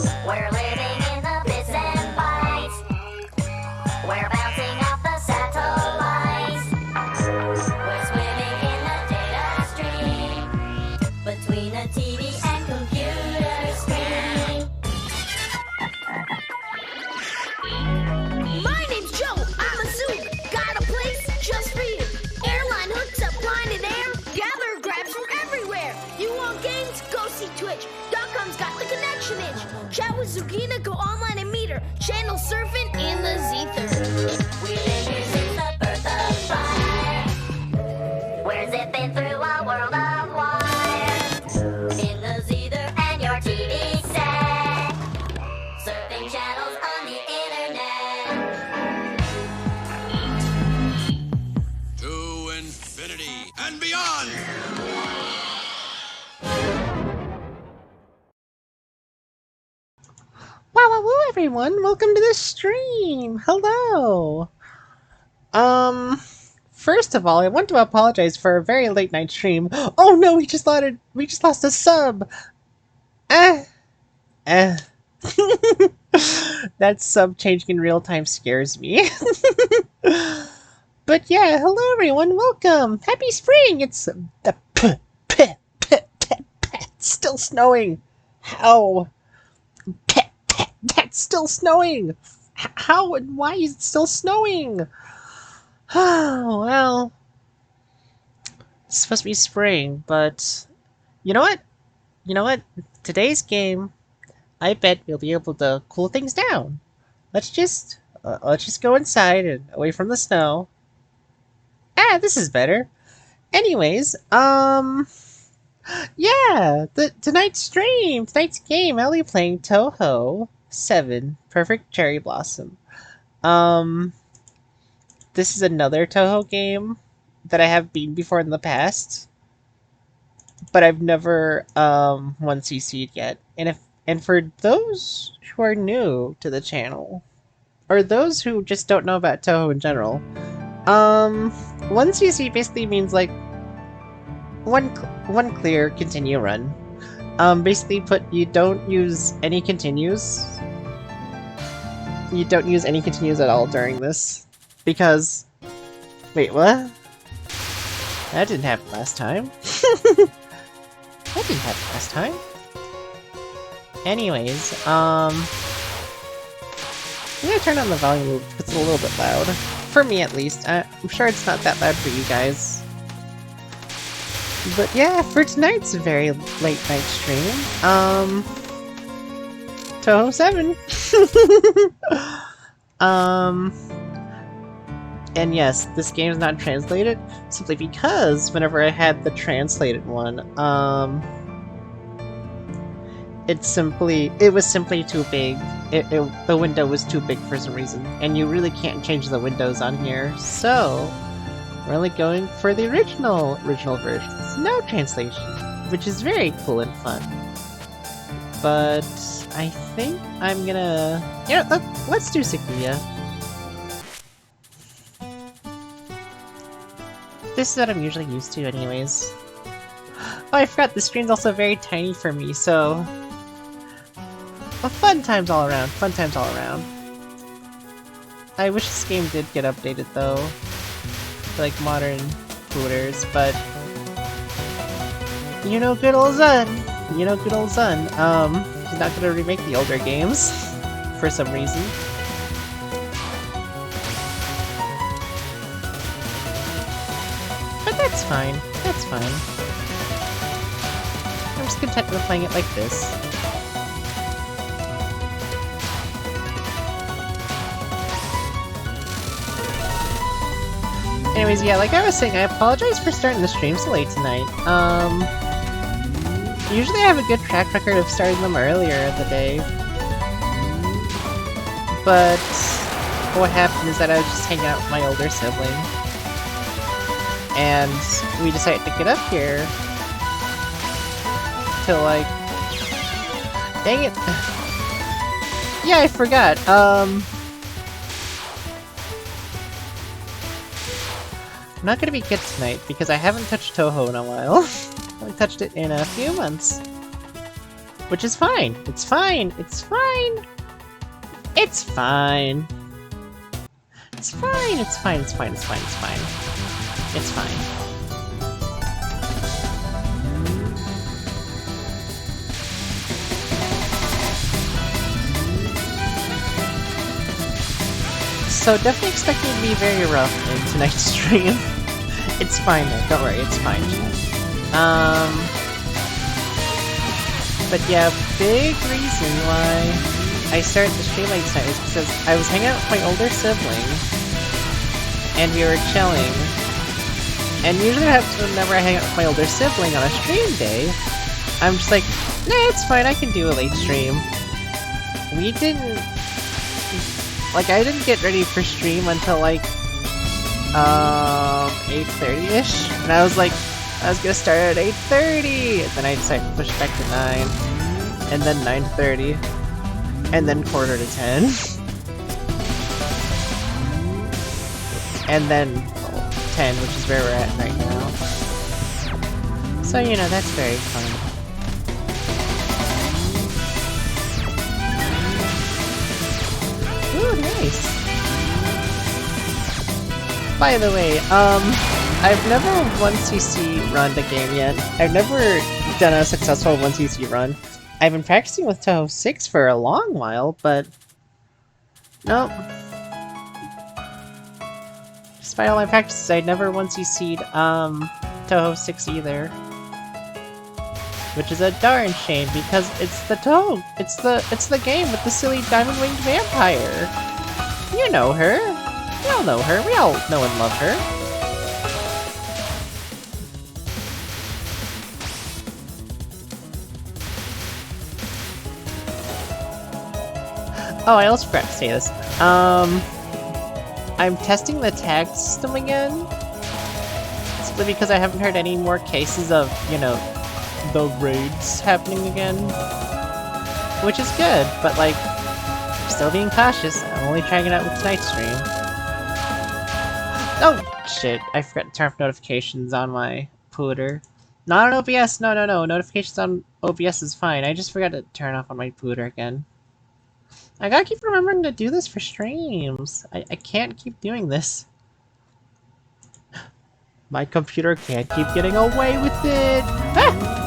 We're living in the bits and bytes. We're bouncing off the satellites. We're swimming in the data stream between a TV and computer screen. My name's Joe. I'm a Zook. Got a place just for you. Airline hooks up Planet Air. Gather grabs from everywhere. You want games? Go see Twitch. .com's got the connection itch. Chat with Zukina, go online and meet her. Channel surfing in the Zether. We've been here since the birth of fire. We're zipping through a world of wires. In the Zether and your TV set. Surfing channels on the internet. To infinity and beyond! Woo everyone, welcome to the stream. Hello. First of all, I want to apologize for a very late night stream. Oh no, we just lost a sub. That sub changing in real time scares me. But yeah, hello everyone, welcome. Happy spring. It's still snowing. How? That's still snowing! How and why is it still snowing? Oh, well. It's supposed to be spring, but... You know what? Today's game, I bet we'll be able to cool things down. Let's just go inside and away from the snow. This is better. Anyways, yeah! Tonight's game, I'll be playing Touhou 7 Perfect Cherry Blossom. This is another Touhou game that I have beaten before in the past, but I've never 1cc'd yet. And for those who are new to the channel, or those who just don't know about Touhou in general, 1cc basically means like one clear continue run. Basically you don't use any continues. You don't use any continues at all during this. Because... Wait, what? That didn't happen last time. That didn't happen last time. Anyways, I'm gonna turn on the volume because it's a little bit loud. For me at least. I'm sure it's not that loud for you guys. But yeah, for tonight's very late night stream, Touhou 7. And yes, this game is not translated simply because whenever I had the translated one, it was simply too big. The window was too big for some reason, and you really can't change the windows on here. So we're only going for the original versions, no translation, which is very cool and fun. But I think I'm gonna... let's do Sequoia. This is what I'm usually used to anyways. Oh, I forgot, the screen's also very tiny for me, so... Well, fun times all around. I wish this game did get updated though. For, like, modern booters, but... good old Zun! He's not gonna remake the older games. For some reason. But that's fine. I'm just content with playing it like this. Anyways, yeah, like I was saying, I apologize for starting the stream so late tonight. Usually I have a good track record of starting them earlier in the day. But what happened is that I was just hanging out with my older sibling. And we decided to get up here to, like... Dang it! Yeah, I forgot. I'm not gonna be good tonight because I haven't touched Touhou in a while. I haven't touched it in a few months. Which is fine. It's fine. It's fine. It's fine. It's fine. It's fine. It's fine. It's fine. It's fine. It's fine. So definitely expect me to be very rough in tonight's stream. It's fine though. Don't worry. It's fine, chat. But yeah, big reason why I started the stream late tonight was because I was hanging out with my older sibling, and we were chilling. And usually whenever I hang out with my older sibling on a stream day, I'm just like, nah, it's fine, I can do a late stream. We didn't... Like, I didn't get ready for stream until like, 8:30ish, and I was like, I was gonna start at 8:30, and then I decided to push it back to 9, and then 9:30, and then 9:45, and then 10, which is where we're at right now. So, you know, that's very fun. Ooh, nice! By the way, I've never 1cc run the game yet. I've never done a successful 1cc run. I've been practicing with Touhou 6 for a long while, but... Nope. Despite all my practices, I never 1cc'd, Touhou 6 either. Which is a darn shame, because it's the Touhou! It's the game with the silly diamond-winged vampire! You know her! We all know her. We all know and love her. Oh, I also forgot to say this. I'm testing the tag system again. Simply because I haven't heard any more cases of, you know, the raids happening again. Which is good, but like, still being cautious. I'm only trying it out with tonight's stream. Oh, shit. I forgot to turn off notifications on my pooter. Not on OBS, no. Notifications on OBS is fine. I just forgot to turn off on my pooter again. I gotta keep remembering to do this for streams. I can't keep doing this. My computer can't keep getting away with it! Ah!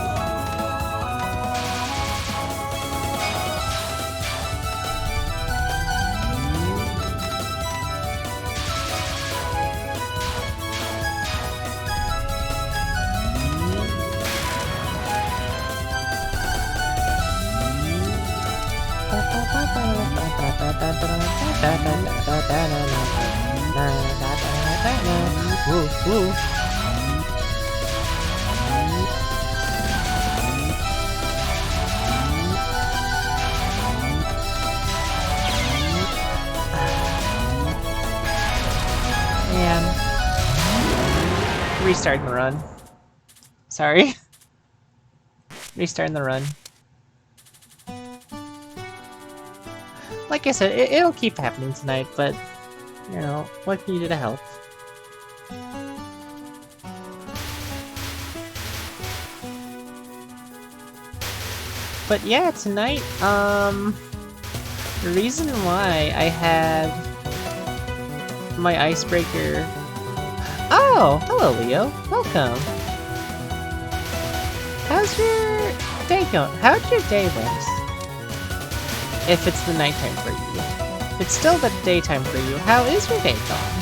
Woo, woo. Man. Restarting the run. Sorry. Restarting the run. Like I said, it'll keep happening tonight, but, you know, what can you do to help? But yeah, tonight, the reason why I had my icebreaker... Oh! Hello, Leo. Welcome. How's your day going? How'd your day went? If it's the nighttime for you. If it's still the daytime for you, how is your day going?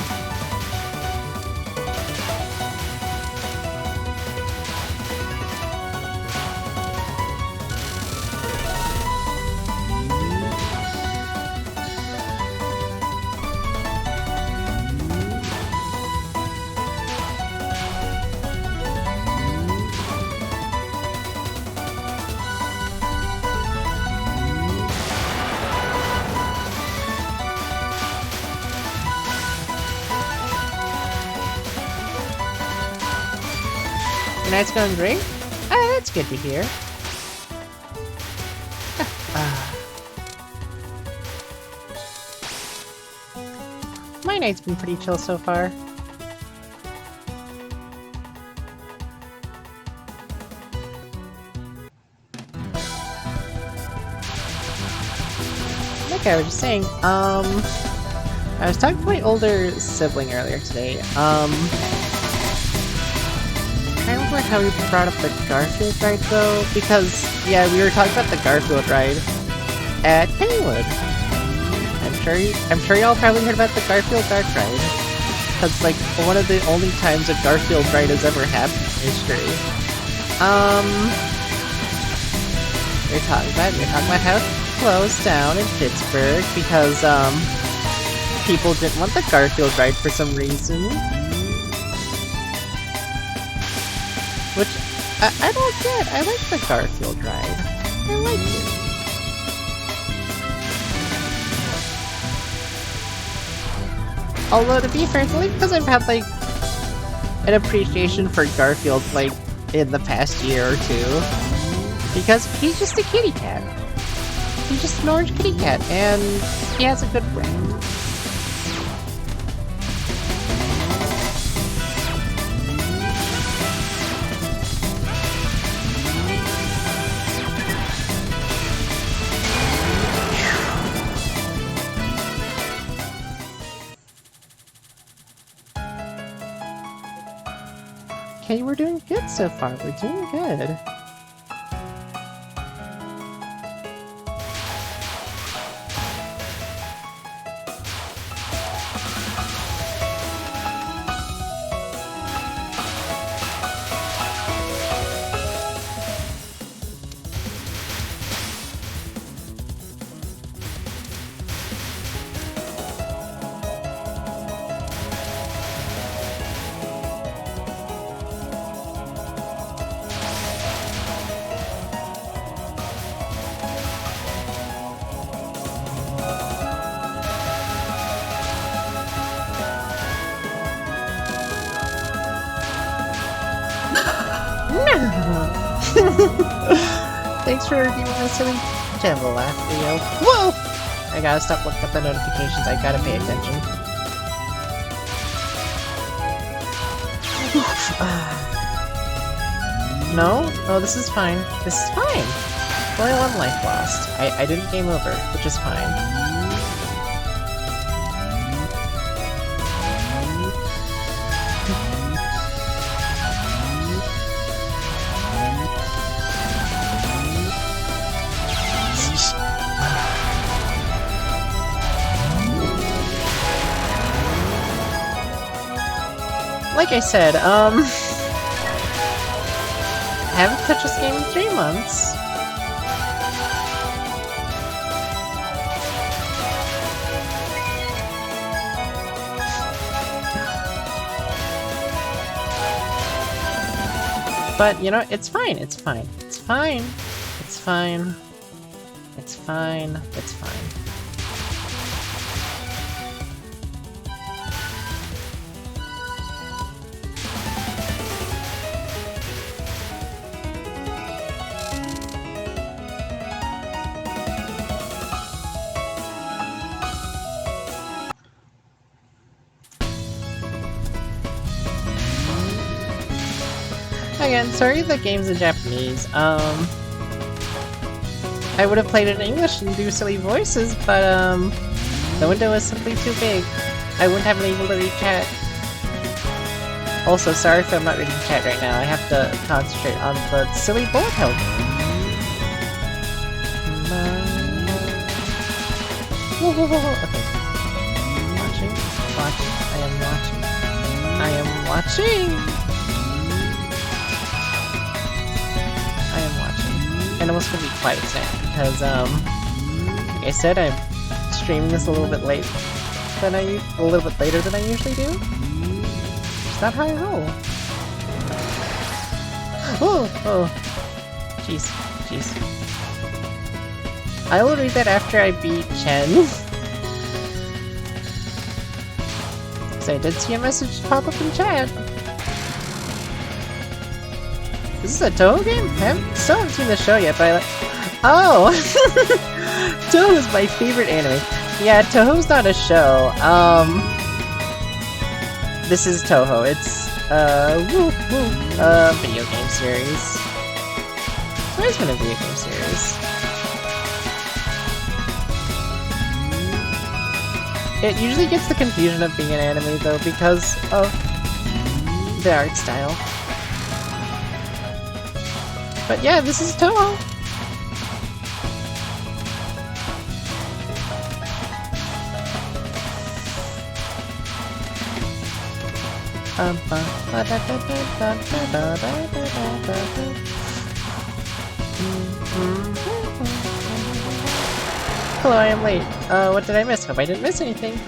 Night's going great? Ah, that's good to hear. My night's been pretty chill so far. like I was just saying, I was talking to my older sibling earlier today. I can't remember how we brought up the Garfield ride though, because yeah, we were talking about the Garfield ride at Kennywood. I'm sure y'all probably heard about the Garfield Dark ride. That's like one of the only times a Garfield ride has ever happened in history. You're talking about how it closed down in Pittsburgh because people didn't want the Garfield ride for some reason. Which I don't get. I like the Garfield ride. I like it. Although, to be fair, it's only because I've had, like, an appreciation for Garfield, like, in the past year or two. Because he's just a kitty cat. He's just an orange kitty cat, and he has a good brain. Okay, we're doing good so far. We're doing good. Thanks for reviewing my silly devil laugh video. Whoa! I gotta stop looking at the notifications, I gotta pay attention. No? No, this is fine. This is fine! Only one life lost. I didn't game over, which is fine. Like I said, haven't touched this game in 3 months. But, you know, it's fine, it's fine, it's fine, it's fine, it's fine, it's fine. Again, sorry the game's in Japanese. I would have played it in English and do silly voices, but the window is simply too big. I wouldn't have been able to read chat. Also, sorry if I'm not reading chat right now. I have to concentrate on the silly bullet hell game. Okay. Watching. I am watching. I am watching! And I'm also gonna be quiet tonight because, like I said, I'm streaming this a little bit later than I usually do. It's not how I roll. Oh, jeez. I will read that after I beat Chen. Because I did see a message pop up in chat. Is this a Touhou game? I still haven't seen the show yet, but I like... Oh! Touhou is my favorite anime. Yeah, Touhou's not a show. This is Touhou. It's, video game series. It's always been a video game series. It usually gets the confusion of being an anime though because of the art style. But yeah, this is Touhou. Hello, I am late. What did I miss? Hope I didn't miss anything.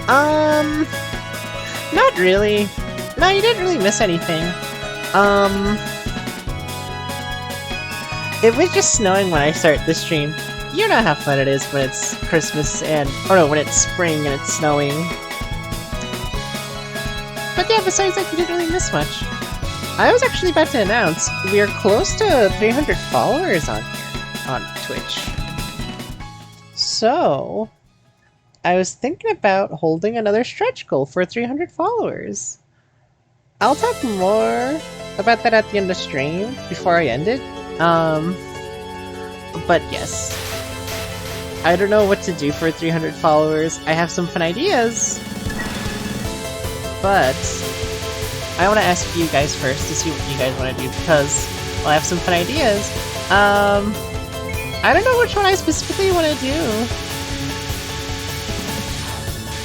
Not really. No, you didn't really miss anything. It was just snowing when I started the stream. You know how fun it is when it's Christmas and, or no, when it's spring and it's snowing. But yeah, besides that, you didn't really miss much. I was actually about to announce, we are close to 300 followers on Twitch. So, I was thinking about holding another stretch goal for 300 followers. I'll talk more about that at the end of the stream, before I end it. But yes. I don't know what to do for 300 followers. I have some fun ideas. But I want to ask you guys first to see what you guys want to do, because while I have some fun ideas, I don't know which one I specifically want to do.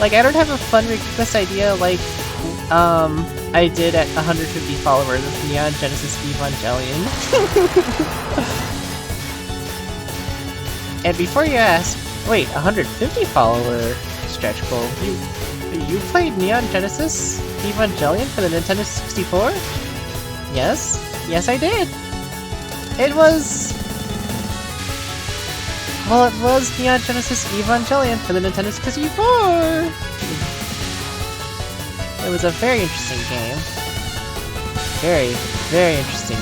Like, I don't have a fun request idea like I did at 150 followers with Neon Genesis Evangelion. And before you ask, wait, 150 follower stretch goal? You played Neon Genesis Evangelion for the Nintendo 64? Yes? Yes, I did! It was... Well, it was Neon Genesis Evangelion for the Nintendo 64! It was a very interesting game. Very, very interesting.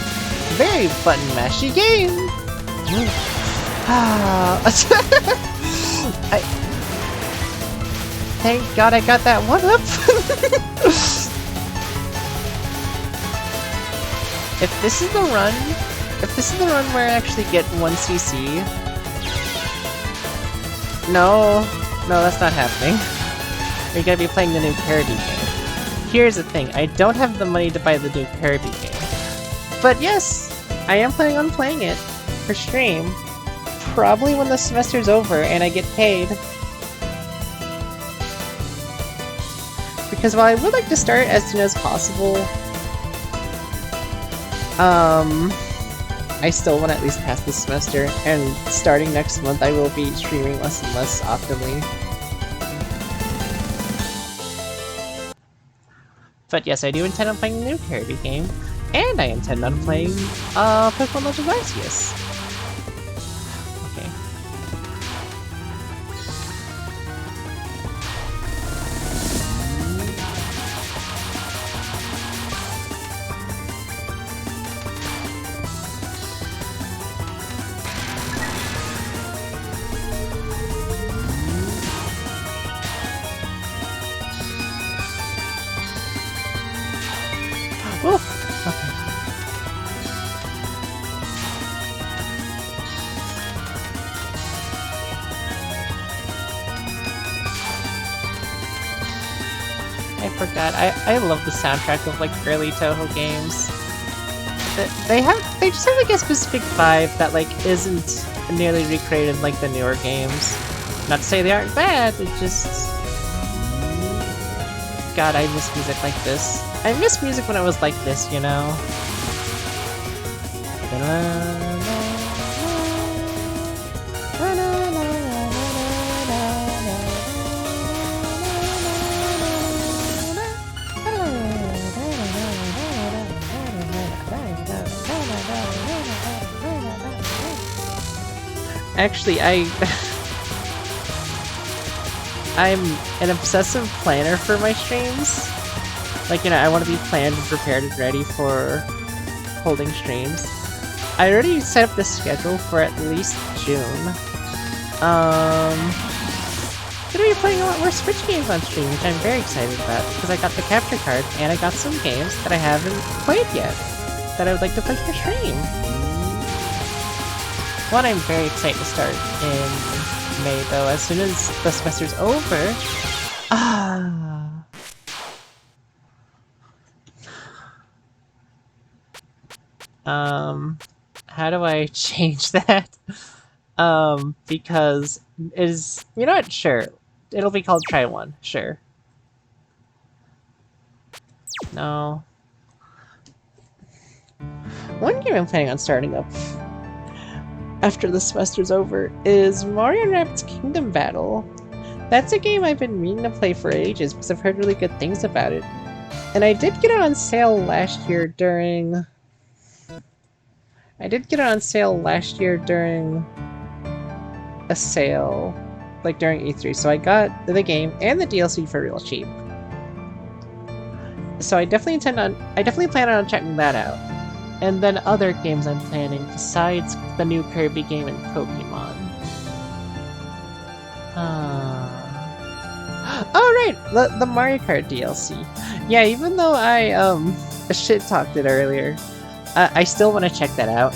Very button-mashy game! Thank God I got that one up! If this is the run where I actually get 1 CC... No, that's not happening. You're gonna be playing the new parody game. Here's the thing, I don't have the money to buy the new parody game. But yes, I am planning on playing it for stream. Probably when the semester's over and I get paid. Because while I would like to start as soon as possible, I still want to at least pass this semester, and starting next month I will be streaming less and less oftenly. But yes, I do intend on playing the new parody game, and I intend on playing Pokemon Legends Arceus. Okay. I love the soundtrack of like early Touhou games. They just have like a specific vibe that like isn't nearly recreated like the newer games. Not to say they aren't bad, it just... God, I miss music like this. I miss music when it was like this, you know? Actually, I'm an obsessive planner for my streams. Like, you know, I want to be planned and prepared and ready for holding streams. I already set up the schedule for at least June. Gonna be playing a lot more Switch games on stream, which I'm very excited about, because I got the capture card, and I got some games that I haven't played yet, that I would like to play for stream. One I'm very excited to start in May, though. As soon as the semester's over, Ah. How do I change that? Because you know what? Sure. It'll be called Try One. Sure. No. One game I'm planning on starting up after the semester's over is Mario & Rabbids Kingdom Battle. That's a game I've been meaning to play for ages because I've heard really good things about it. And I did get it on sale last year during... a sale, like during E3, so I got the game and the DLC for real cheap. So I definitely plan on checking that out. And then other games I'm planning besides the new Kirby game and Pokemon. Oh right, the Mario Kart DLC. Yeah, even though I shit talked it earlier, I still want to check that out.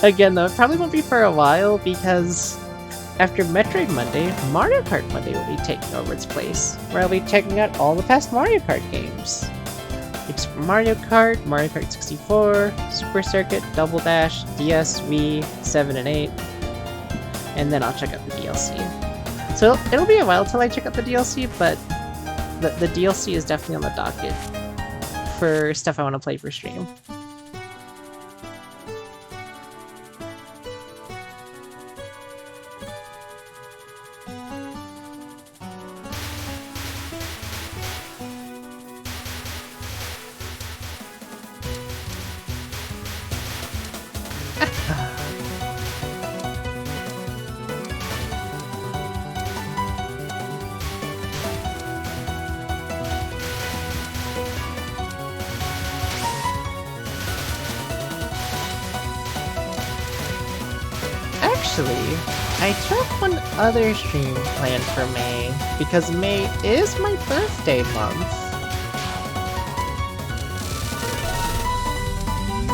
Again though, it probably won't be for a while because after Metroid Monday, Mario Kart Monday will be taking over its place, where I'll be checking out all the past Mario Kart games. Like Super Mario Kart, Mario Kart 64, Super Circuit, Double Dash, DS, Wii, 7 and 8, and then I'll check out the DLC. So it'll be a while till I check out the DLC, but the DLC is definitely on the docket for stuff I want to play for stream. Actually, I do have one other stream planned for May, because May is my birthday month.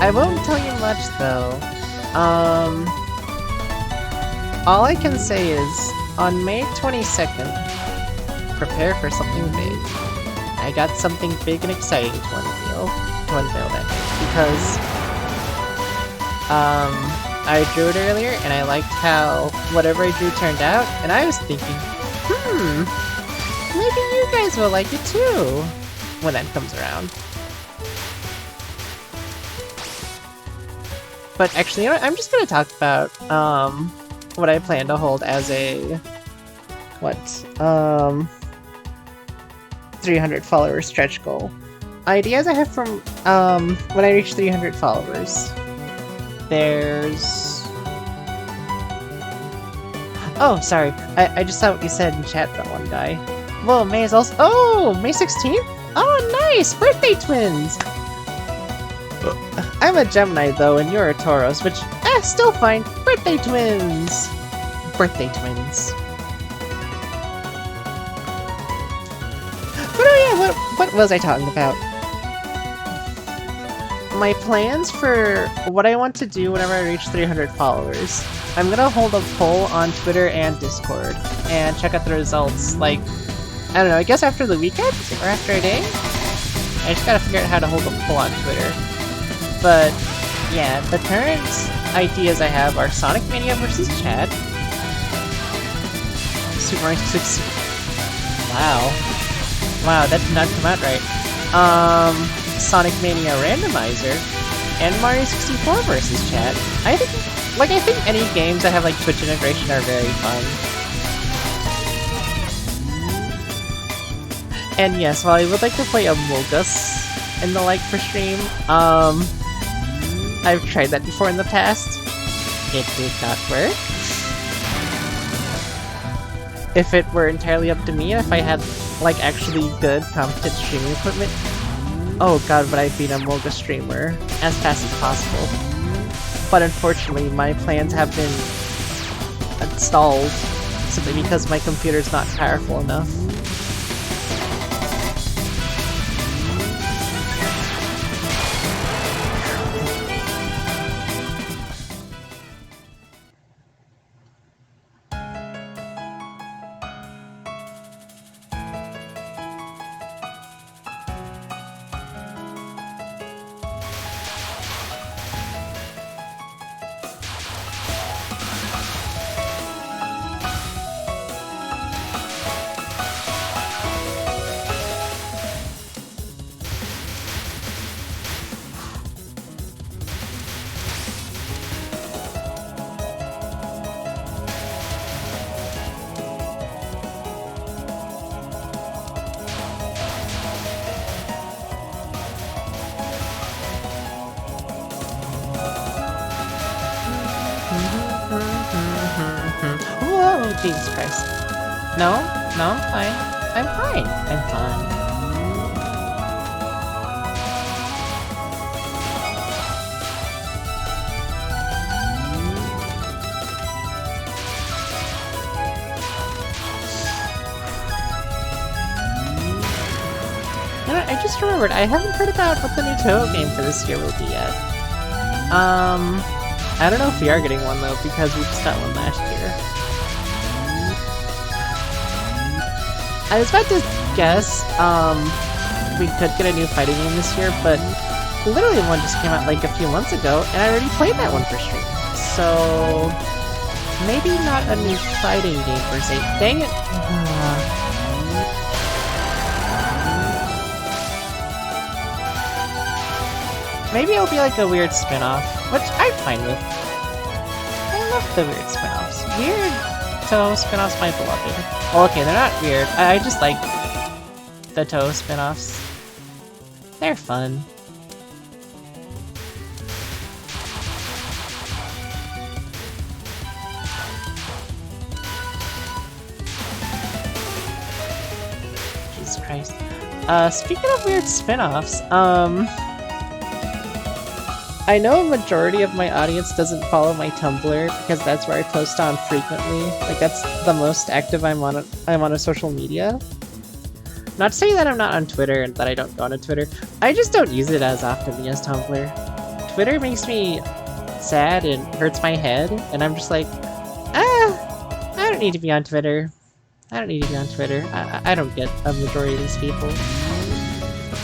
I won't tell you much though. All I can say is, on May 22nd, prepare for something big. I got something big and exciting to unveil that day, because, I drew it earlier, and I liked how whatever I drew turned out, and I was thinking, maybe you guys will like it too, when that comes around. But actually, you know what? I'm just gonna talk about, what I plan to hold as a, 300 follower stretch goal. Ideas I have from, when I reach 300 followers. There's... Oh, sorry. I just saw what you said in chat, that one guy. Whoa, May is also... Oh! May 16th? Oh, nice! Birthday twins! I'm a Gemini, though, and you're a Taurus, which... still fine. Birthday twins! Birthday twins. But oh yeah, what was I talking about? My plans for what I want to do whenever I reach 300 followers. I'm gonna hold a poll on Twitter and Discord and check out the results, like, I don't know, I guess after the weekend? Or after a day? I just gotta figure out how to hold a poll on Twitter. But, yeah, the current ideas I have are Sonic Mania vs. Chad. Super Mario 6... Wow, that did not come out right. Sonic Mania Randomizer, and Mario 64 vs. Chat. I think any games that have like Twitch integration are very fun. And yes, while I would like to play Among Us and the like for stream, I've tried that before in the past. It did not work. If it were entirely up to me, if I had like actually good competent streaming equipment, oh god, would I beat a Among Us streamer as fast as possible. But unfortunately, my plans have been stalled simply because my computer's not powerful enough. Whoa, Jesus Christ. No, I'm fine. I'm fine. I'm fine. You know what, I just remembered, I haven't heard about what the new Touhou game for this year will be yet. I don't know if we are getting one though, because we just got one last year. I was about to guess, we could get a new fighting game this year, but literally one just came out like a few months ago, and I already played that one for stream. So, maybe not a new fighting game per se. Dang it! Maybe it'll be like a weird spin-off, which I'm fine with. I love the weird spin-offs. Weird Touhou spin-offs, my beloved. Well, okay, they're not weird. I just like the Touhou spin-offs. They're fun. Jesus Christ. Speaking of weird spin-offs, I know a majority of my audience doesn't follow my Tumblr because that's where I post on frequently. Like, that's the most active I'm on a social media. Not to say that I'm not on Twitter and that I don't go on Twitter. I just don't use it as often as Tumblr. Twitter makes me sad and hurts my head, and I'm just like, I don't need to be on Twitter. I don't need to be on Twitter. I don't get a majority of these people.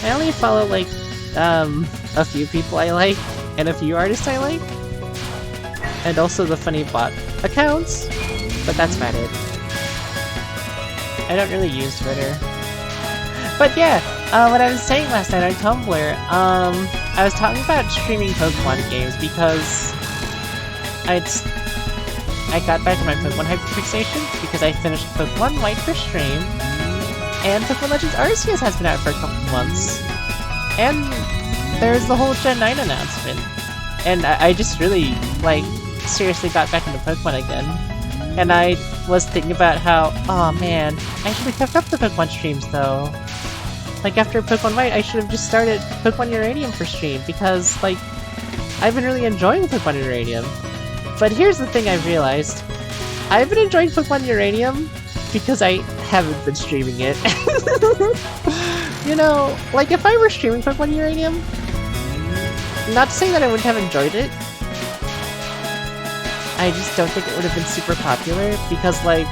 I only follow, like, a few people I like, and a few artists I like, and also the funny bot accounts, but that's about it. I don't really use Twitter. But yeah, what I was saying last night on Tumblr, I was talking about streaming Pokemon games because I got back to my Pokemon hyperfixation because I finished Pokemon White for stream, and Pokemon Legends Arceus has been out for a couple months, and there's the whole Gen 9 announcement, and I just really, like, seriously got back into Pokemon again. And I was thinking about how, oh man, I should have kept up the Pokemon streams though. Like, after Pokemon White, I should have just started Pokemon Uranium for stream, because, like, I've been really enjoying Pokemon Uranium. But here's the thing I've realized. I've been enjoying Pokemon Uranium because I haven't been streaming it. You know, like, if I were streaming Pokemon Uranium, not to say that I wouldn't have enjoyed it, I just don't think it would have been super popular, because, like,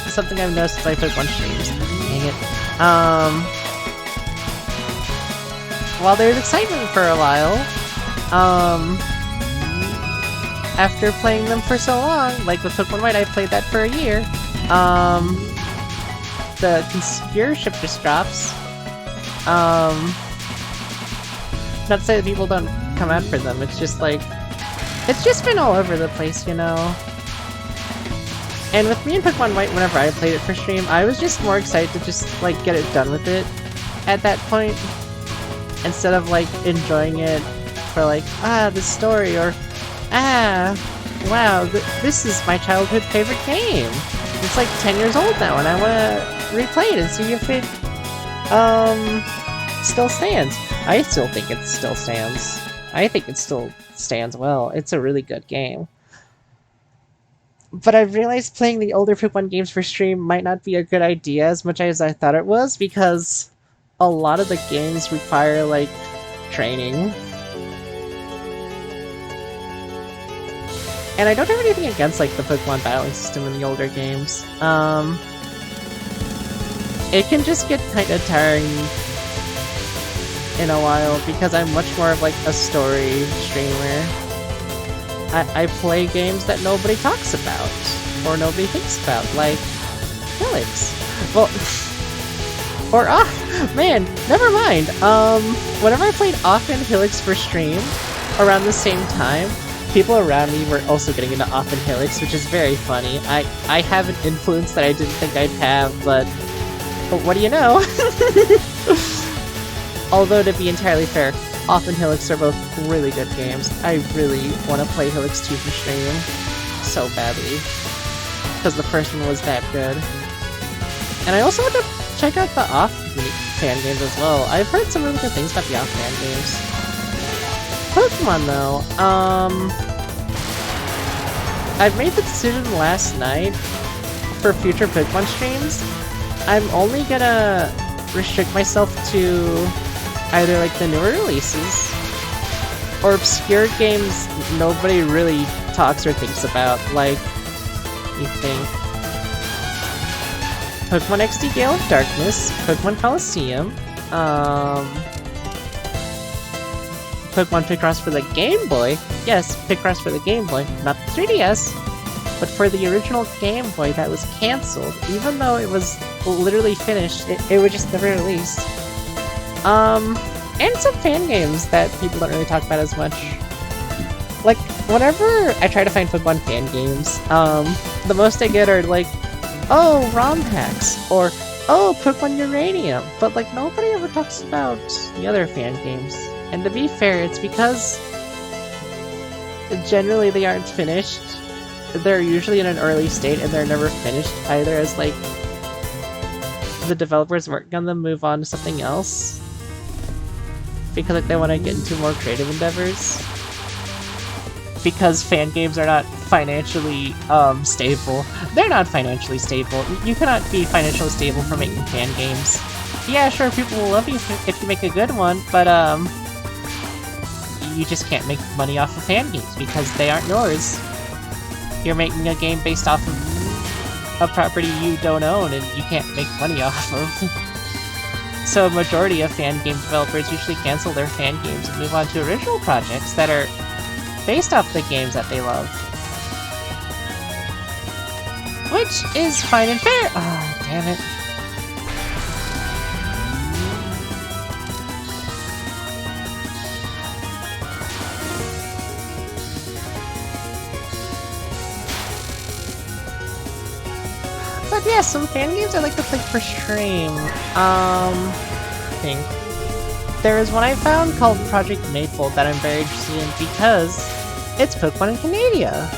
something I've noticed with my Pokemon streams, dang it, while there's excitement for a while, after playing them for so long, like with Pokemon White, I played that for a year, the conspiratorship just drops. Not to say that people don't come out for them, it's just like, it's just been all over the place, you know? And with me and Pokemon White, whenever I played it for stream, I was just more excited to just, like, get it done with it at that point, instead of, like, enjoying it for, like, the story, or, wow, this is my childhood favorite game. It's like 10 years old now, and I want to replay it and see if it, still stands. I still think it still stands. I think it still stands well. It's a really good game. But I've realized playing the older Pokemon games for stream might not be a good idea as much as I thought it was, because a lot of the games require, like, training. And I don't have anything against, like, the Pokemon battling system in the older games. It can just get kinda tiring in a while, because I'm much more of, like, a story streamer. I play games that nobody talks about, or nobody thinks about, like Helix. Well, or man, never mind. Whenever I played Off and Helix for stream, around the same time, people around me were also getting into Off and Helix, which is very funny. I have an influence that I didn't think I'd have, but what do you know? Although, to be entirely fair, Off and Helix are both really good games. I really want to play Helix 2 for stream so badly, because the first one was that good. And I also want to check out the Off fan games as well. I've heard some really good things about the Off fan games. Pokemon though, I've made the decision last night for future Pokemon streams. I'm only gonna restrict myself to either like the newer releases or obscure games nobody really talks or thinks about, like, you think Pokemon XD Gale of Darkness, Pokemon Coliseum, Pokemon Picross for the Game Boy. Yes, Picross for the Game Boy, not the 3DS, but for the original Game Boy that was cancelled, even though it was literally finished. It was just never released. And some fan games that people don't really talk about as much. Like, whenever I try to find Pokemon fan games, the most I get are like, oh, ROM hacks, or oh, Pokemon Uranium, but like nobody ever talks about the other fan games. And to be fair, it's because generally they aren't finished. They're usually in an early state and they're never finished either, as like the developers working on them move on to something else because like they want to get into more creative endeavors, because fan games are not financially stable. They're not financially stable. You cannot be financially stable for making fan games. Yeah, sure, people will love you if you make a good one, but you just can't make money off of fan games because they aren't yours. You're making a game based off of a property you don't own and you can't make money off of. So a majority of fan game developers usually cancel their fan games and move on to original projects that are based off the games that they love. Which is fine and fair. Ah, oh, damn it. But yeah, some fan games I like to play for stream. I think there is one I found called Project Maple that I'm very interested in because it's Pokemon in Canada.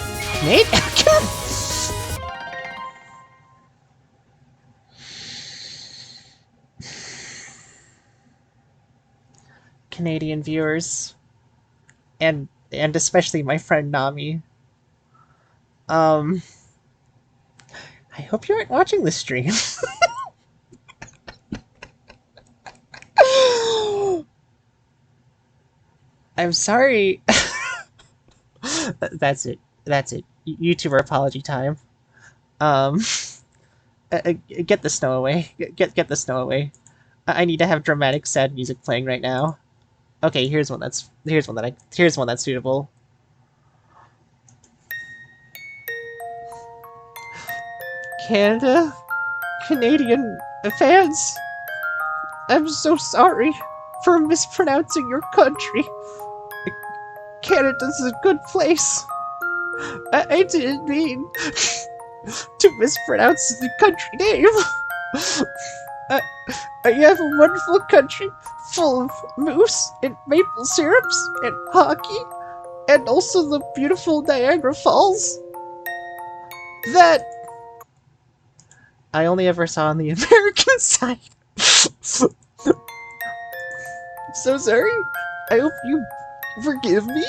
Canadian viewers, and especially my friend Nami. I hope you aren't watching this stream. I'm sorry. That's it. That's it. YouTuber apology time. Get the snow away. Get the snow away. I need to have dramatic, sad music playing right now. Okay, here's one that's suitable. Canada, Canadian fans, I'm so sorry for mispronouncing your country. Canada's a good place. I didn't mean to mispronounce the country name. You have a wonderful country full of moose and maple syrups and hockey, and also the beautiful Niagara Falls that I only ever saw on the American side. So sorry. I hope you forgive me.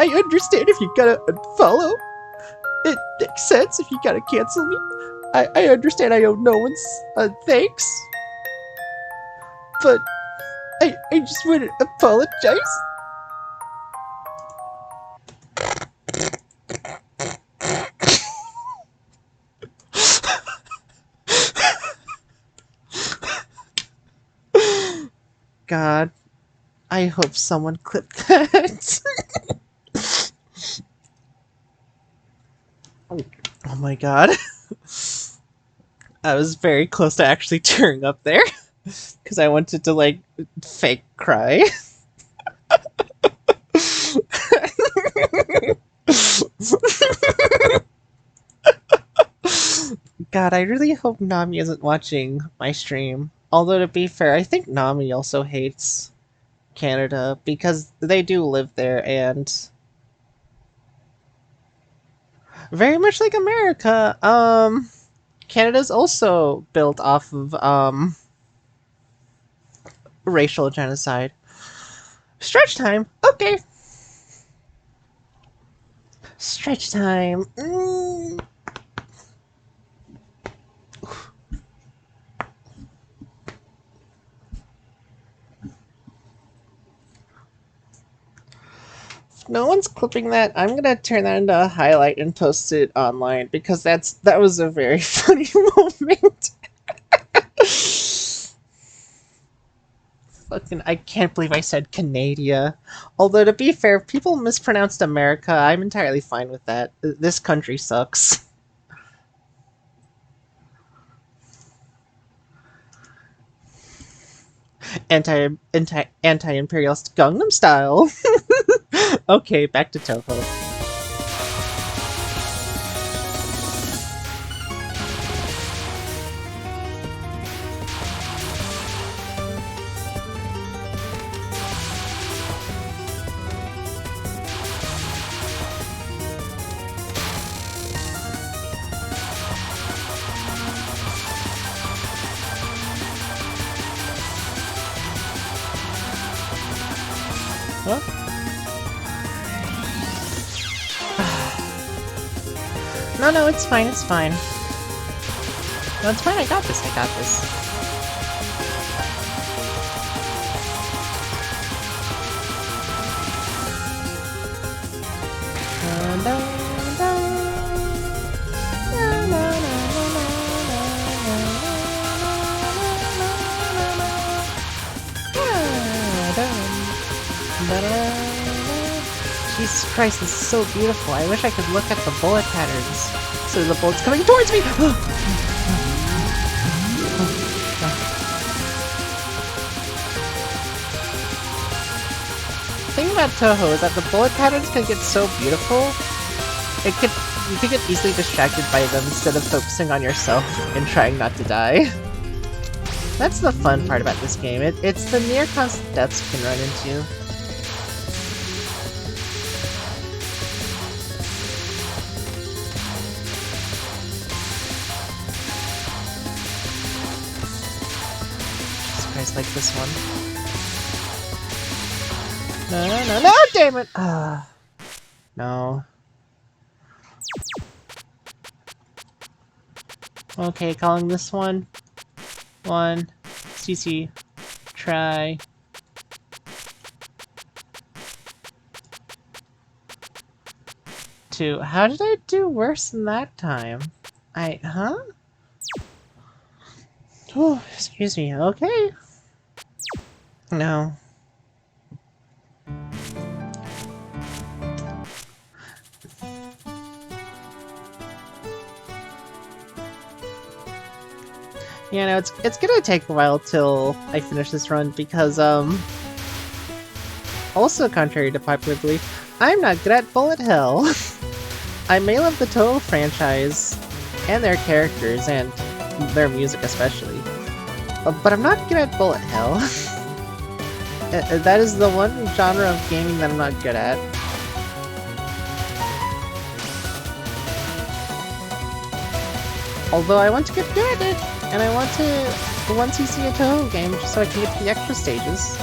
I understand if you gotta unfollow. It makes sense if you gotta cancel me. I understand I owe no one's thanks. But I just want to apologize. God, I hope someone clipped that. Oh my god. I was very close to actually tearing up there. Because I wanted to, like, fake cry. God, I really hope Nami isn't watching my stream. Although, to be fair, I think Nami also hates Canada because they do live there, and very much like America, Canada's also built off of racial genocide. Stretch time. Okay. Stretch time. If no one's clipping that, I'm gonna turn that into a highlight and post it online because that was a very funny moment. Fucking, I can't believe I said Canada. Although, to be fair, if people mispronounced America, I'm entirely fine with that. This country sucks. Anti-imperialist Gangnam Style. Okay, back to Touhou. Huh? No, it's fine, it's fine. No, it's fine, I got this. Jesus Christ, this is so beautiful. I wish I could look at the bullet patterns. So the bullets coming towards me! The thing about Touhou is that the bullet patterns can get so beautiful, you could get easily distracted by them instead of focusing on yourself and trying not to die. That's the fun part about this game. It's the near constant deaths you can run into. Jesus Christ, like this one. No, damn it! No. Okay, calling this one. 1, CC, try. 2. How did I do worse than that time? Huh? Oh, excuse me, okay. No. Yeah, no, it's gonna take a while till I finish this run because, also contrary to popular belief, I'm not good at bullet hell. I may love the Touhou franchise, and their characters, and their music especially, but I'm not good at bullet hell. That is the one genre of gaming that I'm not good at. Although I want to get good at it, and I want to 1cc a Touhou game just so I can get to the extra stages.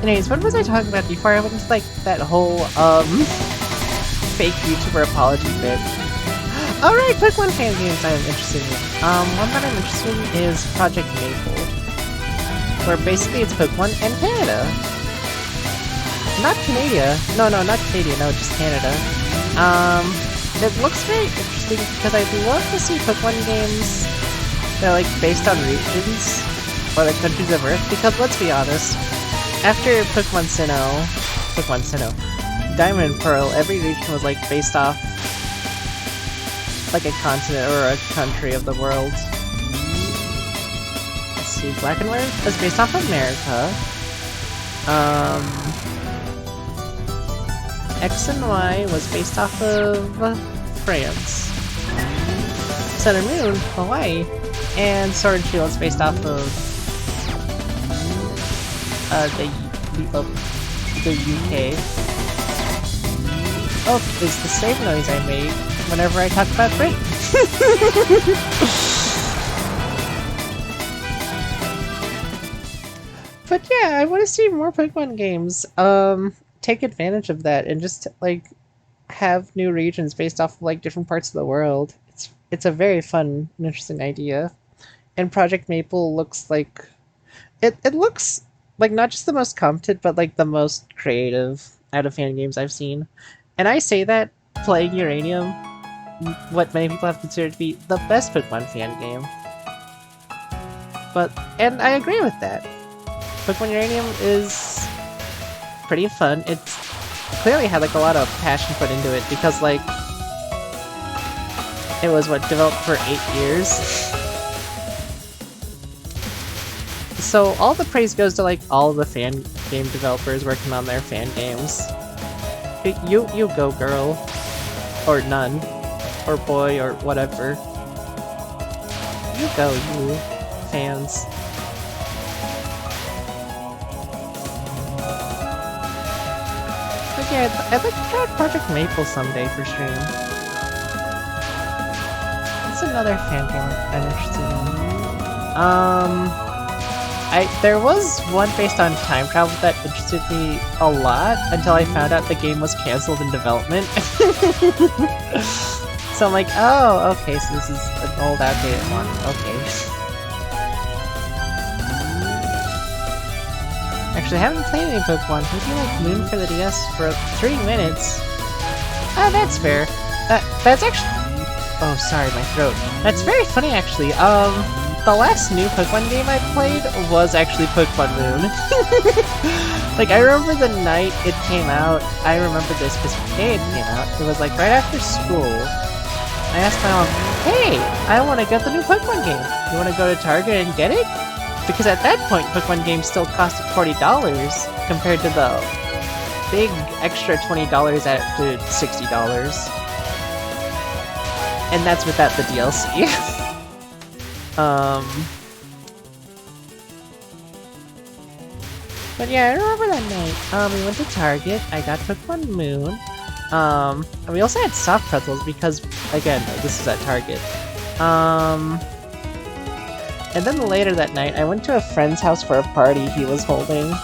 Anyways, what was I talking about before I went into like that whole fake YouTuber apology bit? Alright, quick one fan games I'm interested in. One that I'm interested in is Project Maple, where basically it's Pokemon and Canada. Not Canada. No, not Canada. No, just Canada. It looks very interesting because I'd love to see Pokemon games that are like based on regions or like countries of Earth. Because let's be honest, after Pokemon Sinnoh, Diamond and Pearl, every region was like based off like a continent or a country of the world. Let's see, Black and White was based off of America. X and Y was based off of France. Sun and Moon, Hawaii. And Sword and Shield is based off of the UK. Oh, it's the same noise I made whenever I talk about Britain. But yeah, I want to see more Pokemon games. Take advantage of that and just like have new regions based off of like different parts of the world. It's a very fun and interesting idea. And Project Maple looks like it looks like not just the most competent but like the most creative out of fan games I've seen. And I say that playing Uranium, what many people have considered to be the best Pokemon fan game. And I agree with that. Pokemon Uranium is pretty fun. It's clearly had like a lot of passion put into it because like it was developed for 8 years. So all the praise goes to like all the fan game developers working on their fan games. You go, girl, or none, or boy, or whatever. You go, you fans. But yeah, I'd like to try Project Maple someday for stream. That's another fan game I'm interested in. There was one based on time travel that interested me a lot until I found out the game was cancelled in development. So I'm like, oh, okay, so this is an old outdated one. Okay. Actually, I haven't played any Pokemon. Maybe like Moon for the DS for 3 minutes. Oh, that's fair. That's actually... Oh, sorry, my throat. That's very funny, actually. The last new Pokemon game I played was actually Pokemon Moon. Like, I remember the night it came out. I remember the specific day it came out. It was like right after school. I asked my mom, hey, I want to get the new Pokemon game. You want to go to Target and get it? Because at that point, Pokemon games still costed $40 compared to the big extra $20 at to $60. And that's without the DLC. But yeah, I remember that night. We went to Target, I got Pokemon Moon, and we also had soft pretzels because, again, this is at Target. And then later that night, I went to a friend's house for a party he was holding.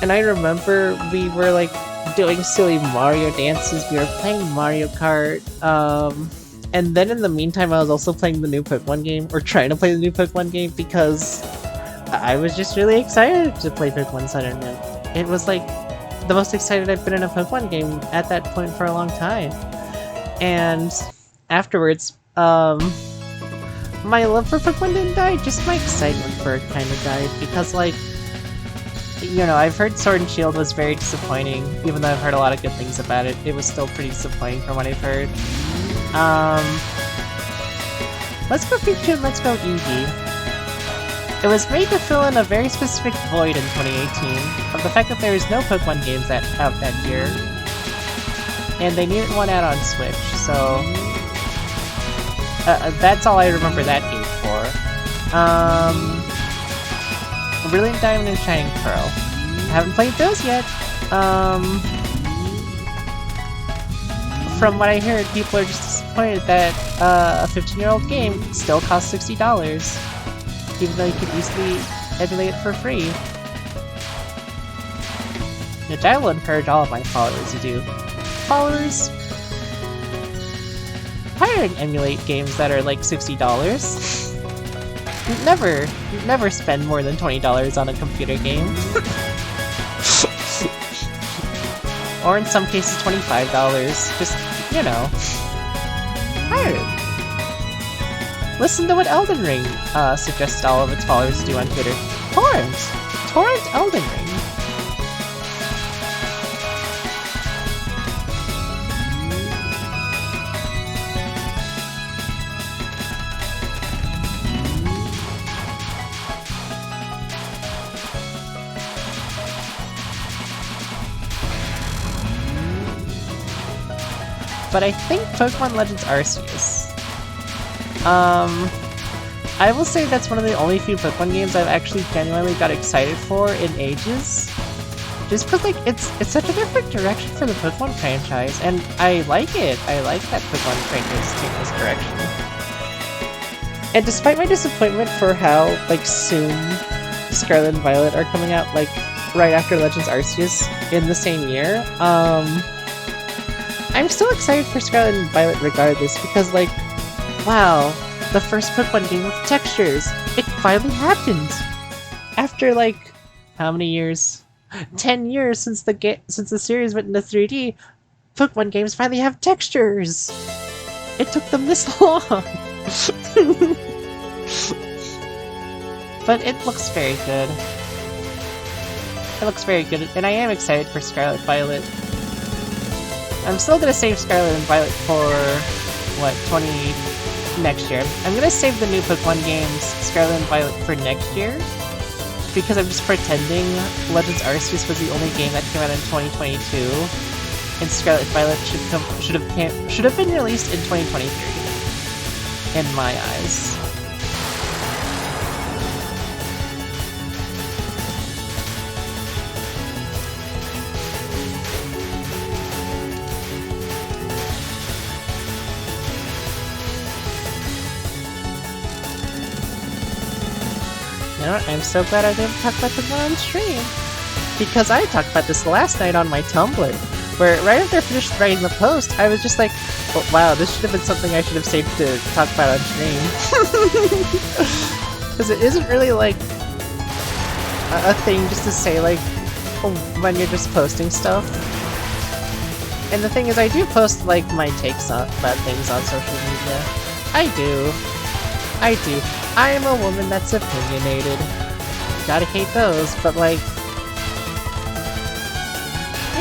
And I remember we were, like, doing silly Mario dances, we were playing Mario Kart, and then in the meantime, I was also playing the new Pokemon game, or trying to play the new Pokemon game, because I was just really excited to play Pokemon Sun and Moon. It was like the most excited I've been in a Pokemon game at that point for a long time. And afterwards, my love for Pokemon didn't die, just my excitement for it kind of died, because like, you know, I've heard Sword and Shield was very disappointing, even though I've heard a lot of good things about it. It was still pretty disappointing from what I've heard. Let's Go Pikachu and Let's Go Eevee. It was made to fill in a very specific void in 2018 of the fact that there is no Pokemon games out that year, and they needed one out on Switch, so that's all I remember that game for. Brilliant Diamond and Shining Pearl. I haven't played those yet. From what I heard, people are just disappointed that a 15-year-old game still costs $60, even though you could easily emulate it for free. which I will encourage all of my followers to do. Followers, try and emulate games that are like $60. Never spend more than $20 on a computer game. Or in some cases $25. Just, you know. Try it. Listen to what Elden Ring suggests all of its followers to do on Twitter. Torrent Elden Ring. But I think Pokemon Legends Arceus. I will say that's one of the only few Pokemon games I've actually genuinely got excited for in ages. Just because, like, it's such a different direction for the Pokemon franchise, and I like it. I like that Pokemon franchise taking this direction. And despite my disappointment for how, like, soon Scarlet and Violet are coming out, like, right after Legends Arceus in the same year, I'm still excited for Scarlet and Violet regardless, because, like, wow, the first Pokemon game with textures! It finally happened! After, like, how many years? 10 years since the series went into 3D, Pokemon games finally have textures! It took them this long! But it looks very good. It looks very good, and I am excited for Scarlet Violet. I'm still gonna save Scarlet and Violet for, what, next year. I'm gonna save the new Pokemon games, Scarlet and Violet, for next year, because I'm just pretending Legends Arceus was the only game that came out in 2022, and Scarlet Violet should have been released in 2023, in my eyes. You know what? I'm so glad I didn't talk about this one on stream. Because I talked about this last night on my Tumblr, where right after I finished writing the post, I was just like, oh, wow, this should have been something I should have saved to talk about on stream. Because it isn't really like a thing just to say, like, when you're just posting stuff. And the thing is, I do post, like, my takes about things on social media. I do. I am a woman that's opinionated. Gotta hate those, but, like,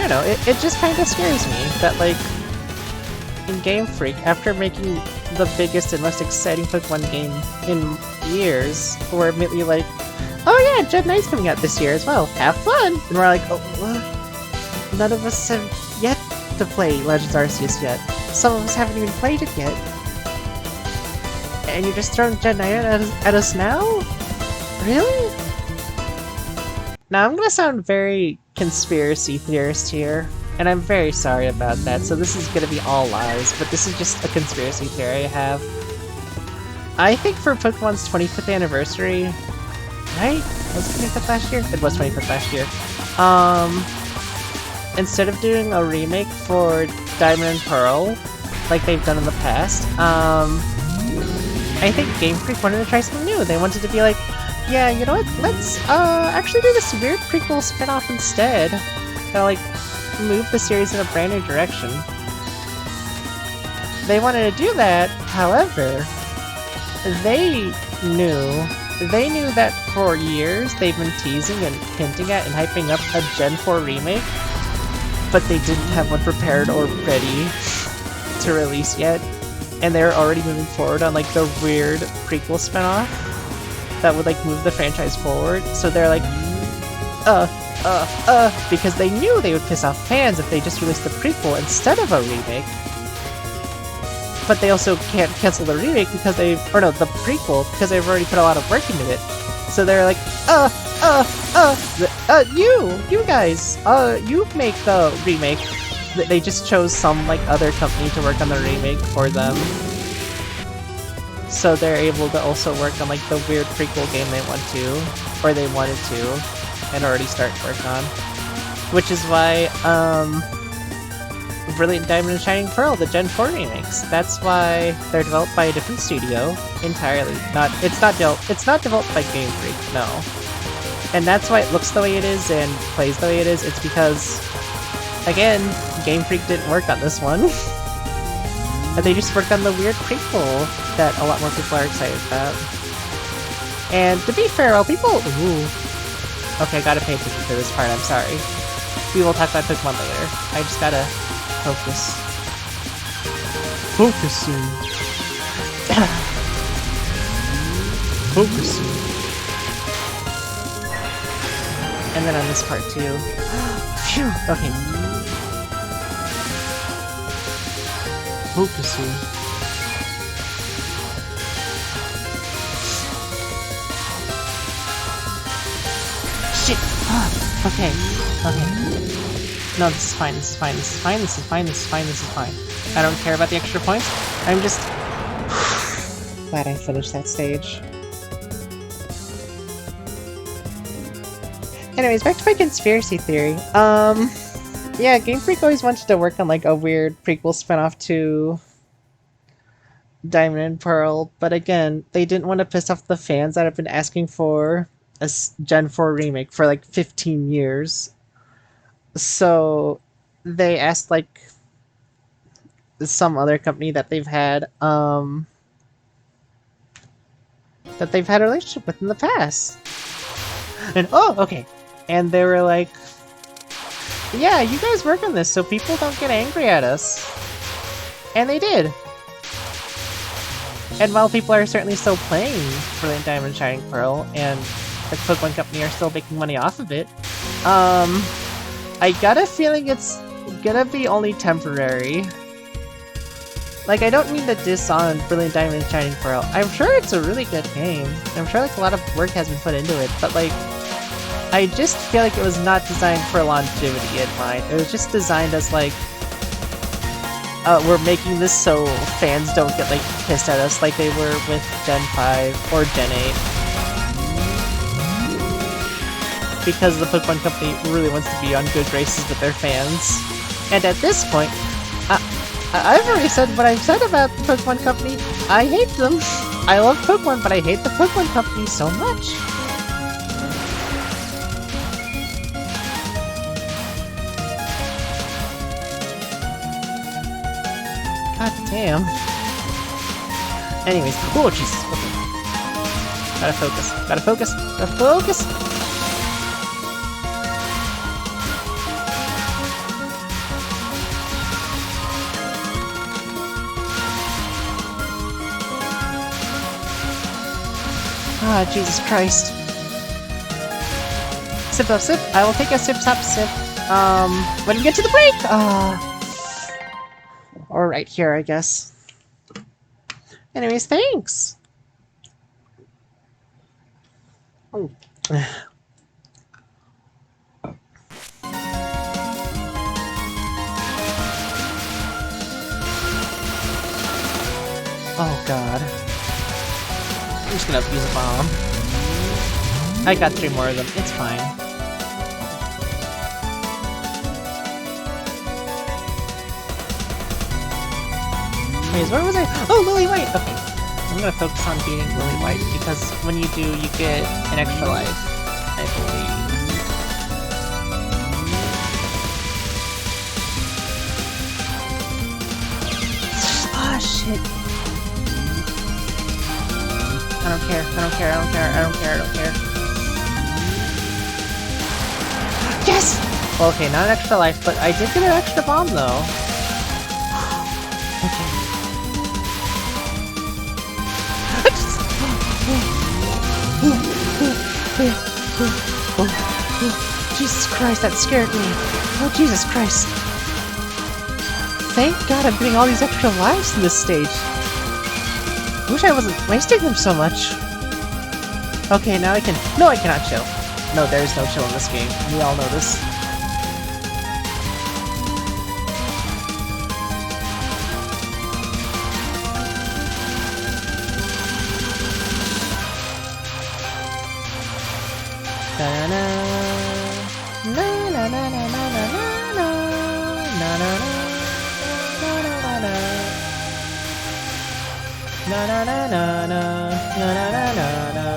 you know, it just kind of scares me that, like, in Game Freak, after making the biggest and most exciting Pokemon game in years, we're immediately like, oh yeah, Gen 9's coming out this year as well, have fun! And we're like, oh, none of us have yet to play Legends Arceus yet. Some of us haven't even played it yet. And you're just throwing Gen 9 at us now? Really? Now I'm gonna sound very conspiracy theorist here, and I'm very sorry about that, so this is gonna be all lies, but this is just a conspiracy theory I have. I think for Pokemon's 25th anniversary, right? Was it 25th last year? It was 25th last year. Instead of doing a remake for Diamond and Pearl, like they've done in the past, I think Game Freak wanted to try something new. They wanted to be like, yeah, you know what, let's actually do this weird prequel spin-off instead. That'll, like, move the series in a brand new direction. They wanted to do that, however, they knew that for years they've been teasing and hinting at and hyping up a Gen 4 remake, but they didn't have one prepared or ready to release yet. And they're already moving forward on, like, the weird prequel spinoff that would, like, move the franchise forward. So they're like, because they knew they would piss off fans if they just released the prequel instead of a remake. But they also can't cancel the remake because the prequel, because they've already put a lot of work into it. So they're like, you guys, you make the remake. They just chose some, like, other company to work on the remake for them. So they're able to also work on, like, the weird prequel game they wanted to, and already start work on. Which is why, Brilliant Diamond and Shining Pearl, the Gen 4 remakes. That's why they're developed by a different studio entirely. It's not developed by Game Freak, no. And that's why it looks the way it is and plays the way it is. It's because, again, Game Freak didn't work on this one. And they just worked on the weird prequel that a lot more people are excited about. And to be fair, well, people... Ooh. Okay, I gotta pay attention to this part, I'm sorry. We will talk about Pokemon later. I just gotta focus. Focusing. Focusing. And then on this part too. Phew! Okay. Focusing. Shit! Okay. Okay. No, this is fine, this is fine, this is fine, this is fine, this is fine, this is fine. I don't care about the extra points. I'm just glad I finished that stage. Anyways, back to my conspiracy theory. Yeah, Game Freak always wanted to work on like a weird prequel spinoff to Diamond and Pearl, but again, they didn't want to piss off the fans that have been asking for a Gen 4 remake for like 15 years. So they asked like some other company that they've had a relationship with in the past. And oh, okay. And they were like, yeah, you guys work on this so people don't get angry at us. And they did. And while people are certainly still playing Brilliant Diamond and Shining Pearl, and the Pokemon Company are still making money off of it, I got a feeling it's gonna be only temporary. Like, I don't mean to diss on Brilliant Diamond and Shining Pearl. I'm sure it's a really good game. I'm sure like a lot of work has been put into it, but like, I just feel like it was not designed for longevity in mind. It was just designed as like, we're making this so fans don't get like pissed at us like they were with Gen 5 or Gen 8. Because the Pokemon Company really wants to be on good graces with their fans. And at this point, I've already said what I've said about the Pokemon Company. I hate them. I love Pokemon, but I hate the Pokemon Company so much. God damn. Anyways, oh Jesus. Okay. Gotta focus. Gotta focus. Gotta focus. Ah, Jesus Christ. Sip up, sip. I will take a sip, stop, sip. When we get to the break! Or right here, I guess. Anyways, thanks! Oh. Oh, God. I'm just gonna use a bomb. I got 3 more of them. It's fine. Anyways, where was I? Oh, Lily White! Okay. I'm gonna focus on beating Lily White because when you do, you get an extra life, I believe. Ah, shit. I don't care, I don't care, I don't care, I don't care, I don't care. Yes! Well, okay, not an extra life, but I did get an extra bomb, though. Okay. Jesus Christ, that scared me. Oh, Jesus Christ. Thank God I'm getting all these extra lives in this stage. Wish I wasn't wasting them so much. Okay, now I can... No, I cannot chill. No, there is no chill in this game. We all know this. Da-na-na. Na-na-na-na-na. Na na na na na na na na na na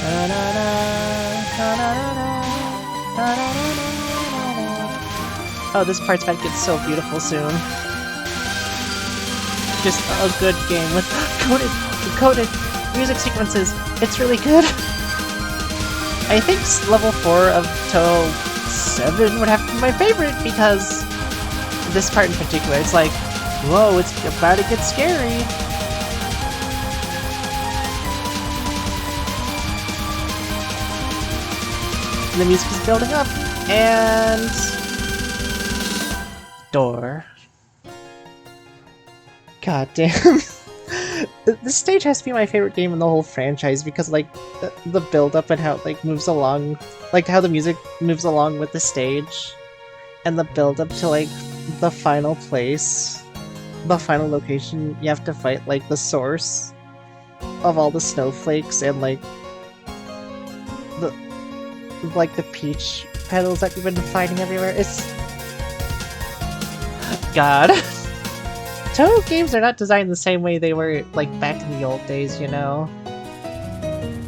na na na na na na. Oh, this part's about to get so beautiful soon. Just a good game with coded music sequences. It's really good. I think level 4 of Touhou 7 would have to be my favorite because this part in particular, it's like, whoa, it's about to get scary. The music is building up, and door. God damn. This stage has to be my favorite game in the whole franchise because, like, the build-up and how it, like, moves along, like, how the music moves along with the stage, and the build-up to, like, the final place, the final location you have to fight, like, the source of all the snowflakes and, like, the peach petals that you've been finding everywhere. It's... God. Touhou games are not designed the same way they were, like, back in the old days, you know?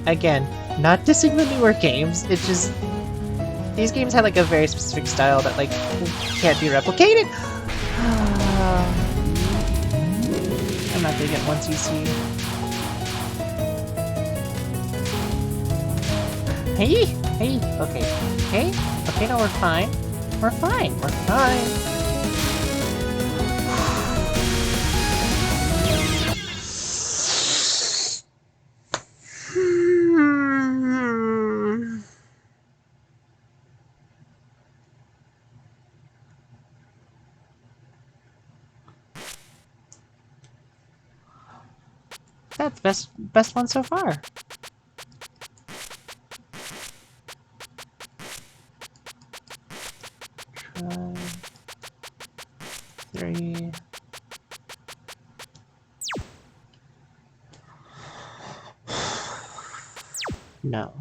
Again, not dissing the newer games, it's just... These games had, like, a very specific style that, like, can't be replicated! I'm not gonna get 1cc. Hey! Hey! Okay. Okay? Okay, no, we're fine. We're fine. We're fine. That's best one so far. Try 3. No.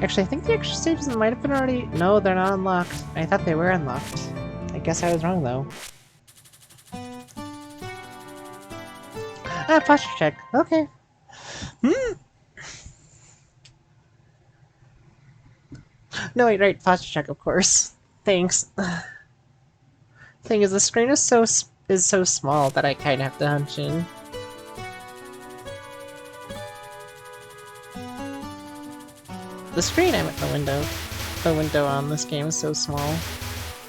Actually, I think the extra stages might have been already... No, they're not unlocked. I thought they were unlocked. I guess I was wrong, though. Ah, posture check. Okay. No, wait, right. Posture check, of course. Thanks. Thing is, the screen is so small that I kind of have to hunch in. The screen, I meant the window. The window on this game is so small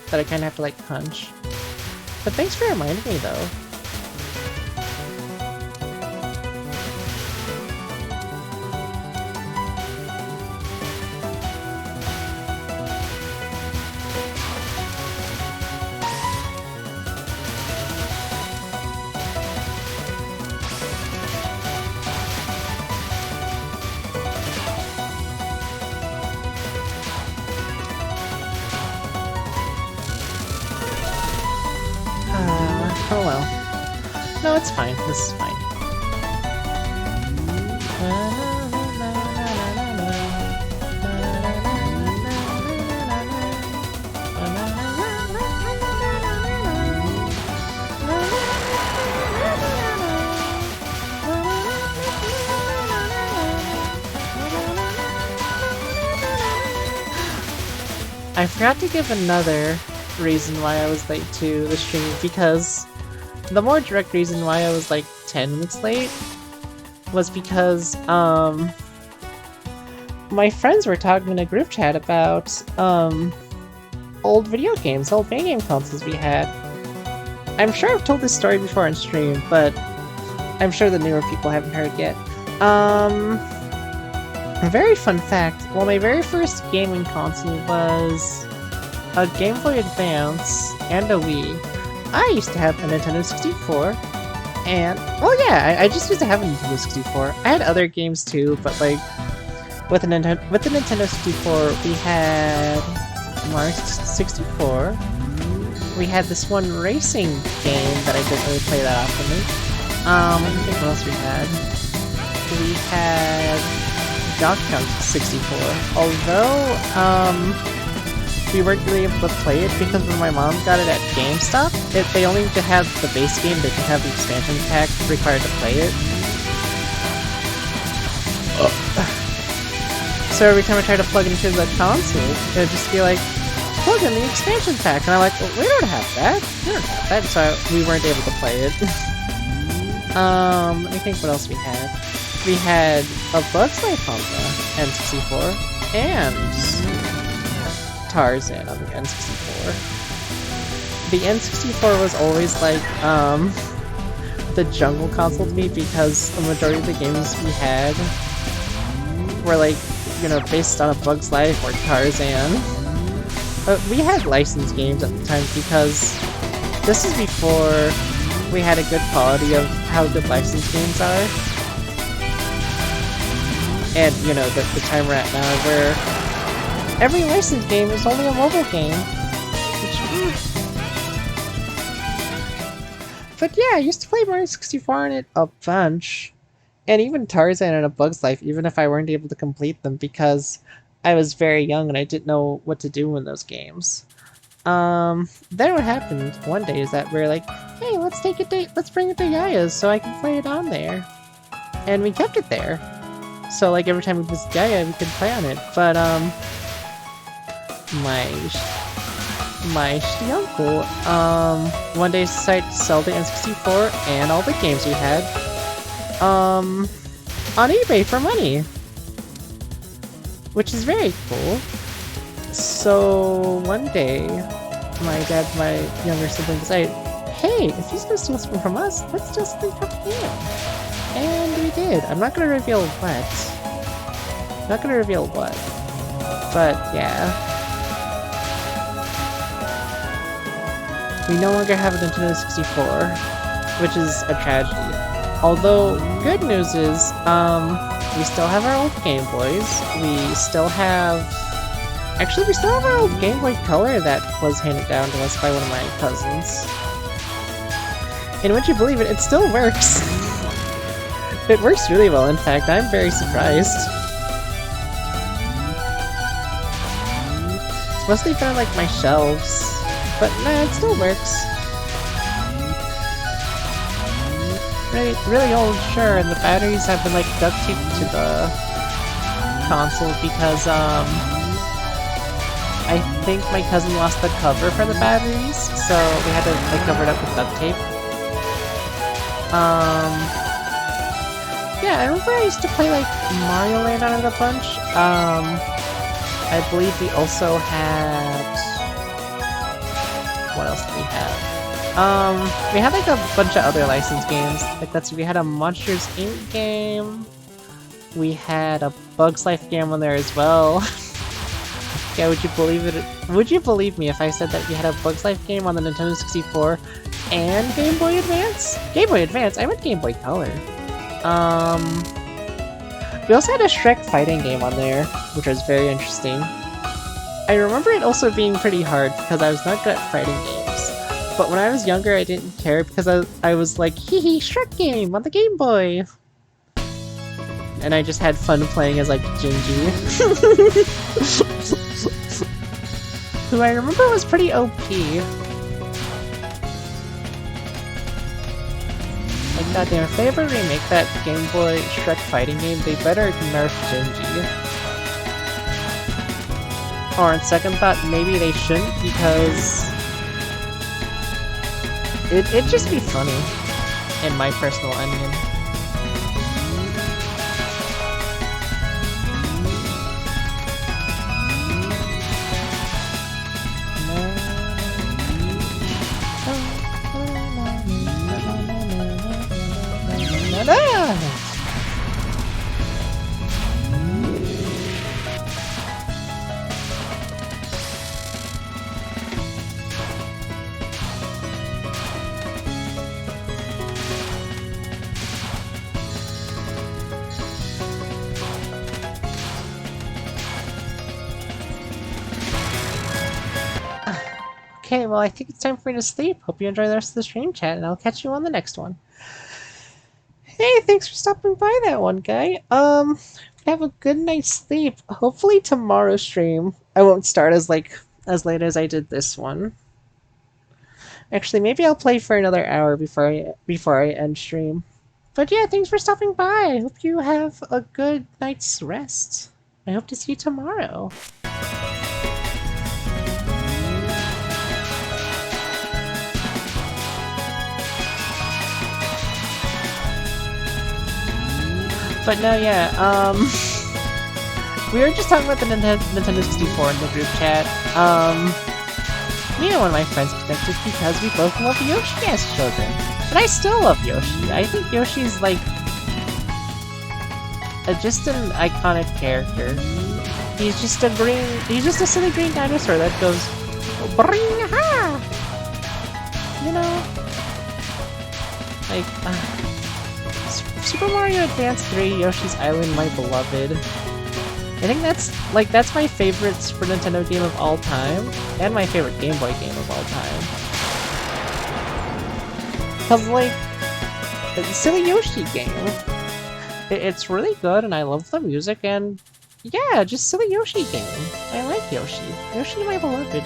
that I kind of have to, like, hunch. But thanks for reminding me, though. Oh well. No, it's fine. This is fine. I forgot to give another reason why I was late to the stream, because the more direct reason why I was like 10 minutes late was because my friends were talking in a group chat about old video games, old video game consoles we had. I'm sure I've told this story before on stream, but I'm sure the newer people haven't heard yet. A very fun fact, well, my very first gaming console was a Game Boy Advance and a Wii. I used to have a Nintendo 64, and, well, yeah, I just used to have a Nintendo 64. I had other games too, but, like, with the Nintendo 64, we had Mario 64. We had this one racing game that I didn't really play that often. I think what else we had. We had Donkey Kong 64. Although, we weren't really able to play it because when my mom got it at GameStop, they only could have the base game, they didn't have the expansion pack required to play it. So every time I tried to plug it into the console, it would just be like, plug in the expansion pack, and I'm like, well, we don't have that. We don't have that, so we weren't able to play it. Let me think what else we had. We had a Bug's Life on the N64, and Tarzan on the N64. The N64 was always like, the jungle console to me because the majority of the games we had were like, you know, based on a Bug's Life or Tarzan. But we had licensed games at the time because this is before we had a good quality of how good licensed games are. And, you know, the time we're at now where every licensed game is only a mobile game. But yeah, I used to play Mario 64 on it a bunch. And even Tarzan and A Bug's Life, even if I weren't able to complete them because I was very young and I didn't know what to do in those games. Then what happened one day is that we're like, hey, let's bring it to Yaya's so I can play it on there. And we kept it there. So like every time we visit Yaya, we could play on it. But my shitty uncle, one day decided to sell the N64 and all the games we had, on eBay for money. Which is very cool. So one day, my younger sibling decided, hey, if he's gonna steal something from us, let's steal something from him. And we did. I'm not gonna reveal what. But yeah. We no longer have a Nintendo 64, which is a tragedy. Although, good news is, we still have our old Game Boys. We still have our old Game Boy Color that was handed down to us by one of my cousins. And would you believe it, it still works. It works really well, in fact. I'm very surprised. It's mostly been on, like, my shelves. But nah, it still works. Really old, sure, and the batteries have been, like, duct taped to the console because, I think my cousin lost the cover for the batteries, so we had to, like, cover it up with duct tape. Yeah, I remember I used to play, like, Mario Land on it a bunch. I believe we also had... What else did we have? We had, like, a bunch of other licensed games. Like, we had a Monsters, Inc. game. We had a Bug's Life game on there as well. Yeah, would you believe it? Would you believe me if I said that we had a Bug's Life game on the Nintendo 64 and Game Boy Advance? Game Boy Advance? I meant Game Boy Color. We also had a Shrek fighting game on there, which was very interesting. I remember it also being pretty hard because I was not good at fighting games. But when I was younger, I didn't care because I was like, hee hee, Shrek game on the Game Boy! And I just had fun playing as, like, Gingy. Who I remember was pretty OP. Like, goddamn, if they ever remake that Game Boy Shrek fighting game, they better nerf Gingy. Or on second thought, maybe they shouldn't, because it'd just be funny, in my personal opinion. Okay, well, I think it's time for me to sleep. Hope you enjoy the rest of the stream chat, and I'll catch you on the next one. Hey, thanks for stopping by, that one guy. Have a good night's sleep. Hopefully tomorrow's stream I won't start as, like, as late as I did this one. Actually, maybe I'll play for another hour before I end stream. But yeah, thanks for stopping by. I hope you have a good night's rest. I hope to see you tomorrow. But no, yeah, we were just talking about the Nintendo 64 in the group chat. Me and one of my friends connected because we both love Yoshi as children. And I still love Yoshi. I think Yoshi's like just an iconic character. He's just a silly green dinosaur that goes bring ha. You know, like Super Mario Advance 3, Yoshi's Island, my beloved. I think that's my favorite Super Nintendo game of all time, and my favorite Game Boy game of all time. Cause like, it's a silly Yoshi game. It's really good, and I love the music, and yeah, just silly Yoshi game. I like Yoshi. Yoshi, my beloved.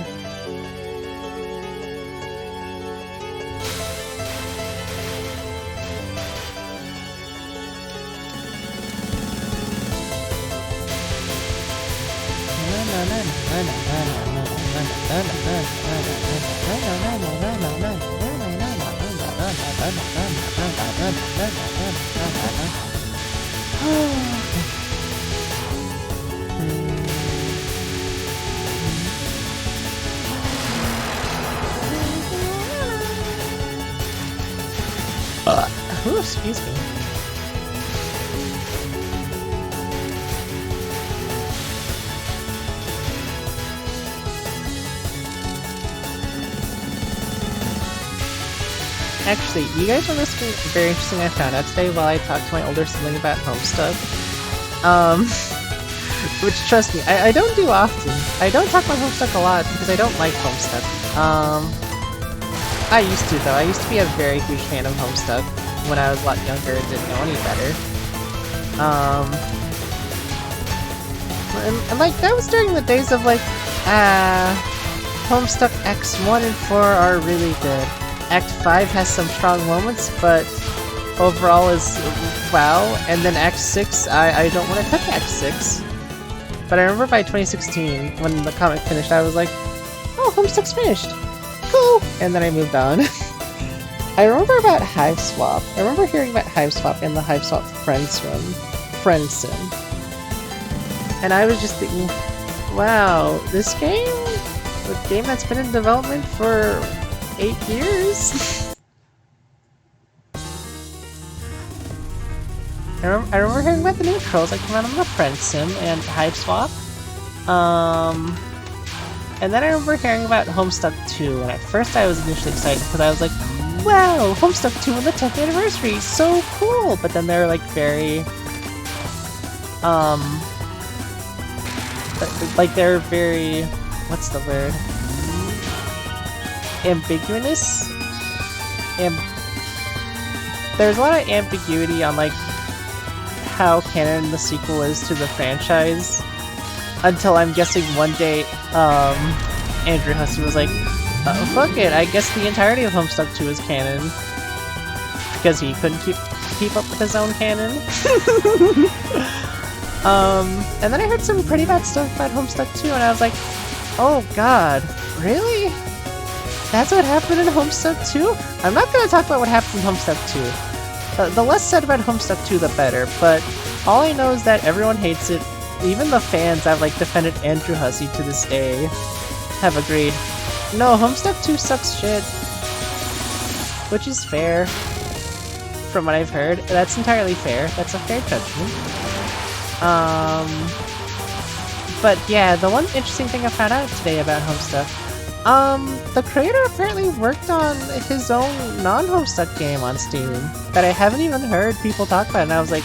Ooh, excuse me. Actually, you guys know something very interesting I found out today while I talked to my older sibling about Homestuck? Which, trust me, I don't do often. I don't talk about Homestuck a lot because I don't like Homestuck. I used to, though. I used to be a very huge fan of Homestuck when I was a lot younger and didn't know any better. And like, that was during the days of like, Homestuck Acts 1 and 4 are really good. Act 5 has some strong moments, but overall is wow. And then Act 6, I don't want to touch Act 6. But I remember by 2016, when the comic finished, I was like, oh, Homestuck's finished. Cool! And then I moved on. I remember about Hive Swap. I remember hearing about Hive Swap and the Hive Swap friend sim. And I was just thinking, wow, this game? A game that's been in development for 8 years? I remember hearing about the new trolls that came out on the Friend Sim and Hive Swap. And then I remember hearing about Homestuck 2, and at first I was initially excited because I was like, wow, Homestuck 2 on the 10th anniversary, so cool! But then they're like very, like they're very, what's the word? Ambiguous? There's a lot of ambiguity on like how canon the sequel is to the franchise, until I'm guessing one day Andrew Hussey was like, fuck it, I guess the entirety of Homestuck 2 is canon, because he couldn't keep up with his own canon. And then I heard some pretty bad stuff about Homestuck 2, and I was like, oh god, really? That's what happened in Homestuck 2? I'm not going to talk about what happened in Homestuck 2. The less said about Homestuck 2, the better, but all I know is that everyone hates it. Even the fans that like defended Andrew Hussey to this day have agreed, no, Homestuck 2 sucks shit. Which is fair. From what I've heard. That's entirely fair. That's a fair judgment. But yeah, the one interesting thing I found out today about Homestuck, the creator apparently worked on his own non-Homestuck game on Steam that I haven't even heard people talk about, and I was like,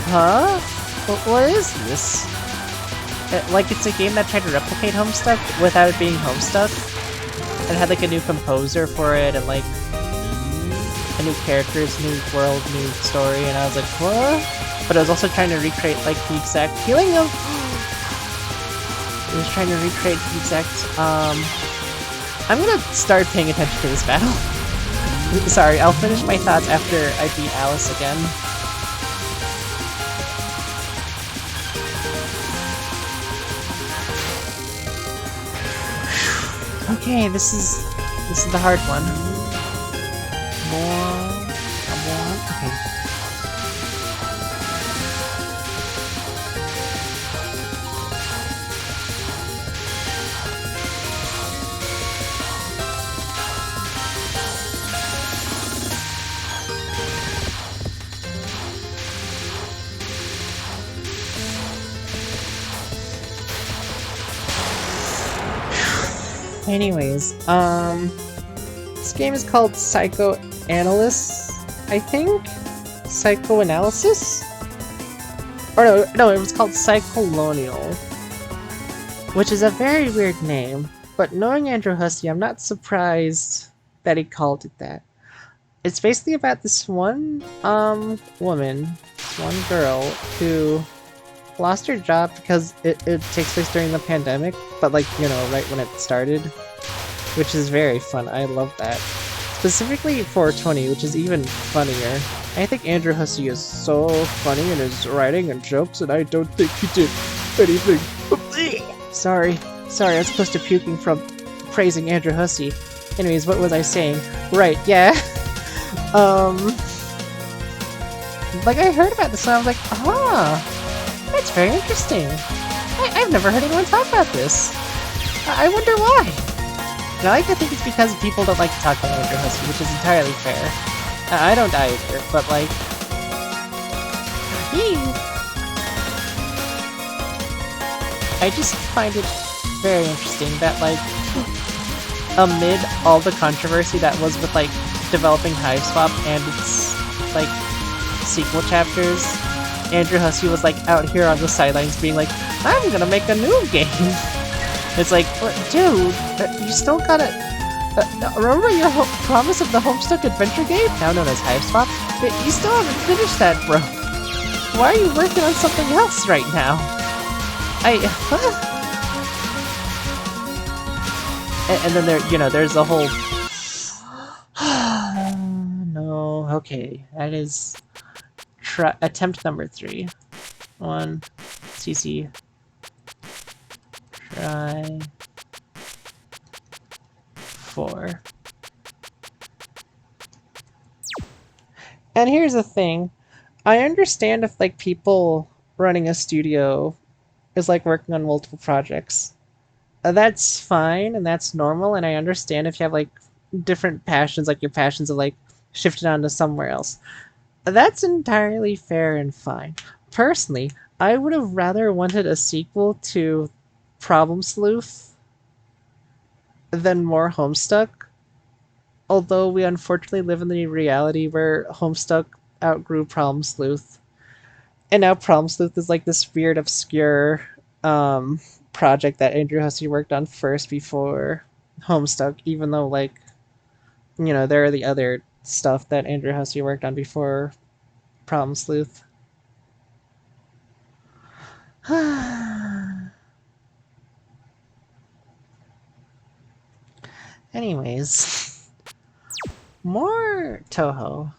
huh? What is this? Like, it's a game that tried to replicate Homestuck without it being Homestuck, and had like a new composer for it, and like a new characters, new world, new story, and I was like, what? But I was also trying to recreate like the exact feeling of Just trying to recreate the exact, I'm gonna start paying attention to this battle. Sorry, I'll finish my thoughts after I beat Alice again. Okay, this is the hard one. More, okay. Anyways, this game is called Psychoanalysis, I think? Psychoanalysis? Or no, it was called Psychocolonial, which is a very weird name, but knowing Andrew Hussey, I'm not surprised that he called it that. It's basically about this one, woman, one girl, who lost her job because it takes place during the pandemic, but like, you know, right when it started, which is very fun. I love that. Specifically 420, which is even funnier. I think Andrew Hussey is so funny in his writing and jokes, and I don't think he did anything. Sorry, I was close to puking from praising Andrew Hussey. Anyways, what was I saying? Right, yeah. Like, I heard about this and I was like, that's very interesting. I've never heard anyone talk about this. I wonder why. And I like to think it's because people don't like to talk about Andrew Hussey, which is entirely fair. I don't either, but like... I just find it very interesting that, like, amid all the controversy that was with, like, developing Hiveswap and its, like, sequel chapters, Andrew Hussey was like out here on the sidelines being like, I'm gonna make a new game. It's like, dude, you still gotta... remember your promise of the Homestuck adventure game? Now known as Hiveswap? You still haven't finished that, bro. Why are you working on something else right now? And then there, you know, there's a whole... No, okay, that is... attempt number 3. 1, CC. Try. 4. And here's the thing. I understand if, like, people running a studio is, like, working on multiple projects. That's fine, and that's normal, and I understand if you have, like, different passions, like your passions are, like, shifted onto somewhere else. That's entirely fair and fine. Personally, I would have rather wanted a sequel to Problem Sleuth than more Homestuck. Although we unfortunately live in the reality where Homestuck outgrew Problem Sleuth. And now Problem Sleuth is like this weird, obscure project that Andrew Hussey worked on first before Homestuck, even though, like, you know, there are the other stuff that Andrew Hussey worked on before Problem Sleuth. Anyways, more Touhou.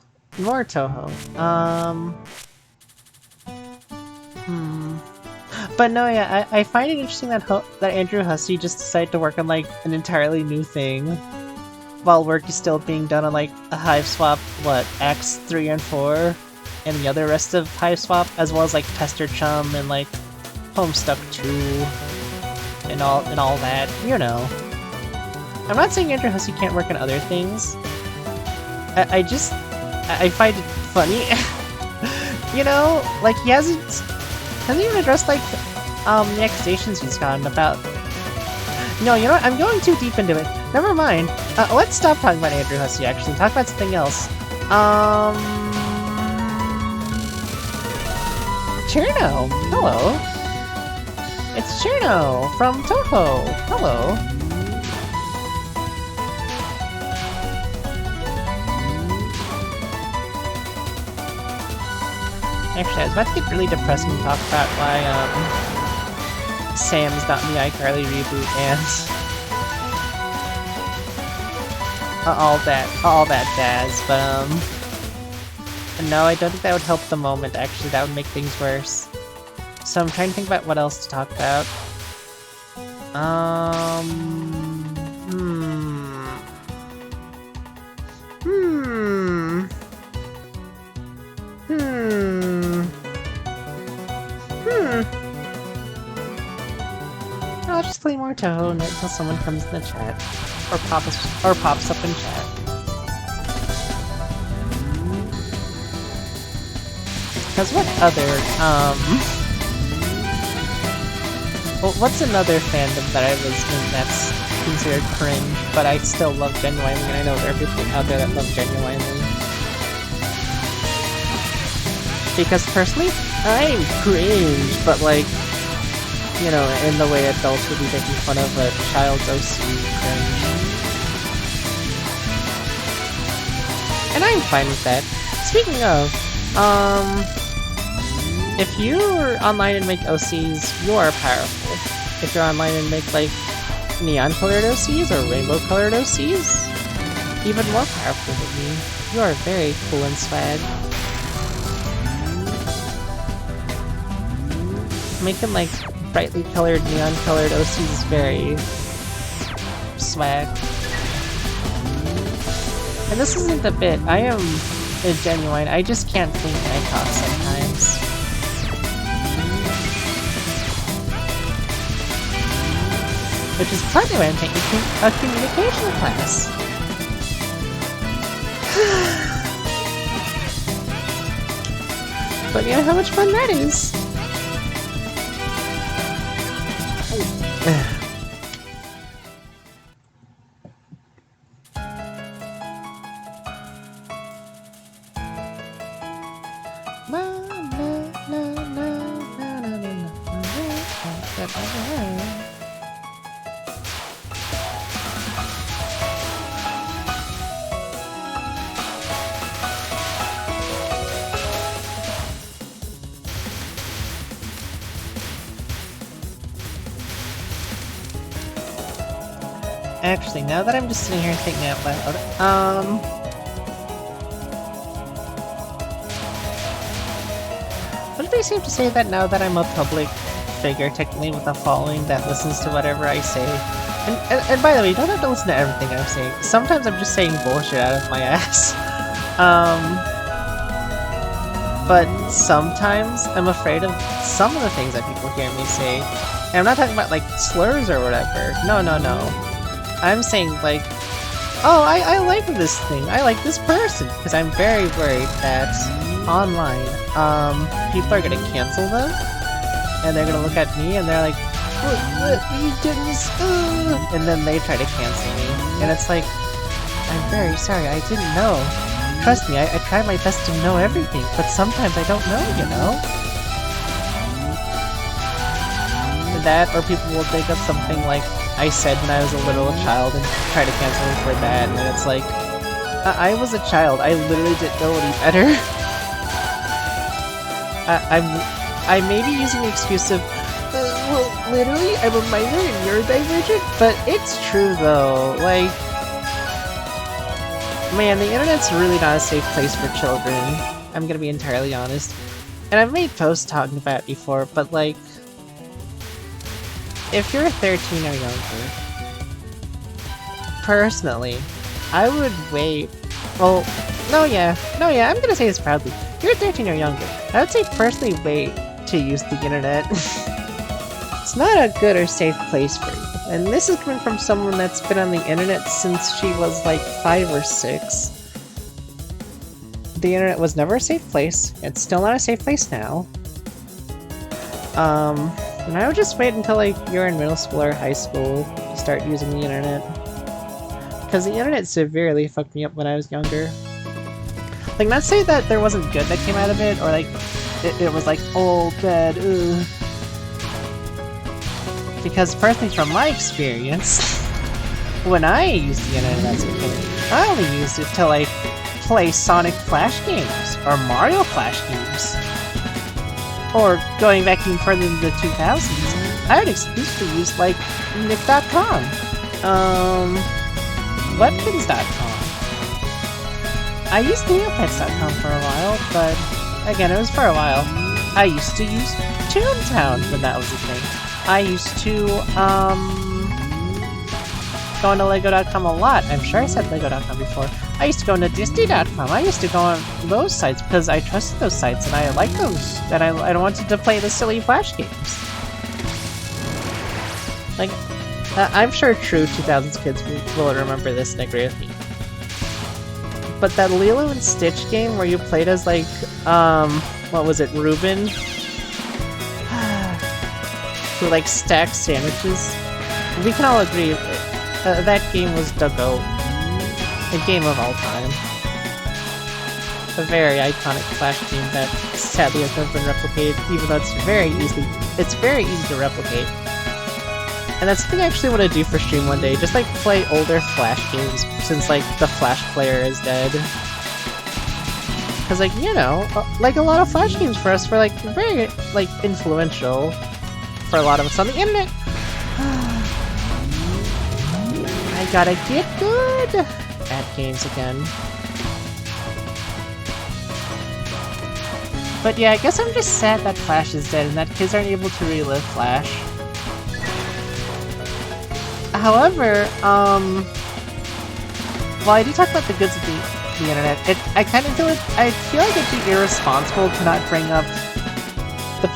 But no, yeah, I find it interesting that that Andrew Hussey just decided to work on, like, an entirely new thing, while work is still being done on, like, a Hiveswap, what, Acts 3 and 4, and the other rest of Hiveswap, as well as, like, Pester Chum and, like, Homestuck 2, and all that, you know. I'm not saying Andrew Hussey can't work on other things. I find it funny. You know, like, he hasn't even addressed, like, the accusations he's gotten about... No, you know what? I'm going too deep into it. Never mind. Let's stop talking about Andrew Hussey, actually. Talk about something else. Cherno! Hello! It's Cherno from Touhou! Hello! Actually, I was about to get really depressing and talk about why, Sam's Not Me iCarly reboot and all that jazz, but no, I don't think that would help the moment. Actually, that would make things worse. So I'm trying to think about what else to talk about. I'll just play more Touhou until someone comes in the chat. Or pops up in chat. Because what other, well, what's another fandom that I was in that's considered cringe, but I still love genuinely, and I know there are people out there that love genuinely. Because personally, I'm cringe, but like, you know, in the way adults would be making fun of a child's OC cringe. And I'm fine with that. Speaking of, if you're online and make OCs, you are powerful. If you're online and make, like, neon-colored OCs or rainbow-colored OCs, even more powerful than me. You are very cool and swag. Making, like, brightly colored, neon-colored OCs is very swag. And this isn't a bit. I am a genuine. I just can't think when I talk sometimes. Which is partly why I'm taking a communication class. But you know how much fun that is. Actually, now that I'm just sitting here thinking out loud, would it be safe to say that now that I'm a public figure, technically with a following that listens to whatever I say, and by the way, you don't have to listen to everything I'm saying. Sometimes I'm just saying bullshit out of my ass. But sometimes I'm afraid of some of the things that people hear me say. And I'm not talking about, like, slurs or whatever. No. I'm saying, like, oh, I like this thing, I like this person, because I'm very worried that online, people are gonna cancel them, and they're gonna look at me, and they're like, what, you did this, and then they try to cancel me, and it's like, I'm very sorry, I didn't know. Trust me, I try my best to know everything, but sometimes I don't know, you know? That, or people will think of something like I said when I was a little child and try to cancel me for that, and it's like, I was a child, I literally didn't know any better. I may be using the excuse of, well, literally, I'm a minor and you're divergent, but it's true though, like, man, the internet's really not a safe place for children, I'm gonna be entirely honest. And I've made posts talking about it before, but like, if you're 13 or younger, personally, I would wait. Well, no, yeah, I'm gonna say this proudly. If you're 13 or younger, I would say personally wait to use the internet. It's not a good or safe place for you. And this is coming from someone that's been on the internet since she was like 5 or 6. The internet was never a safe place. It's still not a safe place now. And I would just wait until, like, you're in middle school or high school to start using the internet. Because the internet severely fucked me up when I was younger. Like, not to say that there wasn't good that came out of it, or, like, it was, like, oh, bad, ugh. Because, personally, from my experience, when I used the internet as a kid, I only used it to, like, play Sonic Flash games, or Mario Flash games. Or, going back even further into the 2000s, I would exclusively use like Nick.com, Webkins.com. I used Neopets.com for a while, but again, it was for a while. I used to use Toontown when that was a thing. I used to go into Lego.com a lot. I'm sure I said Lego.com before. I used to go into Disney.com. I used to go on those sites because I trusted those sites and I liked those. And I wanted to play the silly Flash games. Like, I'm sure true 2000s kids will remember this and agree with me. But that Lilo and Stitch game where you played as, like, what was it, Reuben? Who, like, stacked sandwiches? We can all agree, that game was the GOAT. The game of all time. A very iconic Flash game that sadly has never been replicated, even though it's very easy to replicate. And that's something I actually want to do for stream one day, just like play older Flash games, since like the Flash player is dead. Cause like, you know, like a lot of Flash games for us were like very like influential for a lot of us on the internet. I gotta get good at games again. But yeah, I guess I'm just sad that Flash is dead and that kids aren't able to relive Flash. However, while I do talk about the goods of the internet, I kind of feel like it'd be irresponsible to not bring up the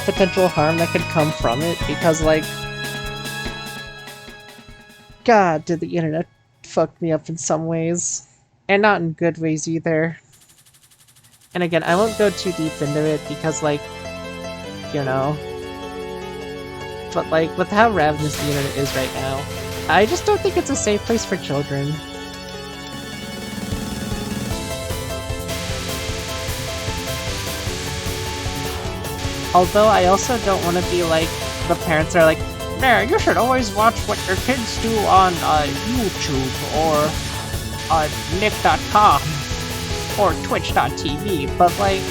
potential harm that could come from it, because like, God, did the internet fuck me up in some ways, and not in good ways either. And again, I won't go too deep into it because like, you know. But like, with how ravenous the internet is right now, I just don't think it's a safe place for children. Although I also don't want to be like the parents that are like, "Nah, you should always watch what your kids do on YouTube or on Nick.com or Twitch.tv," but like,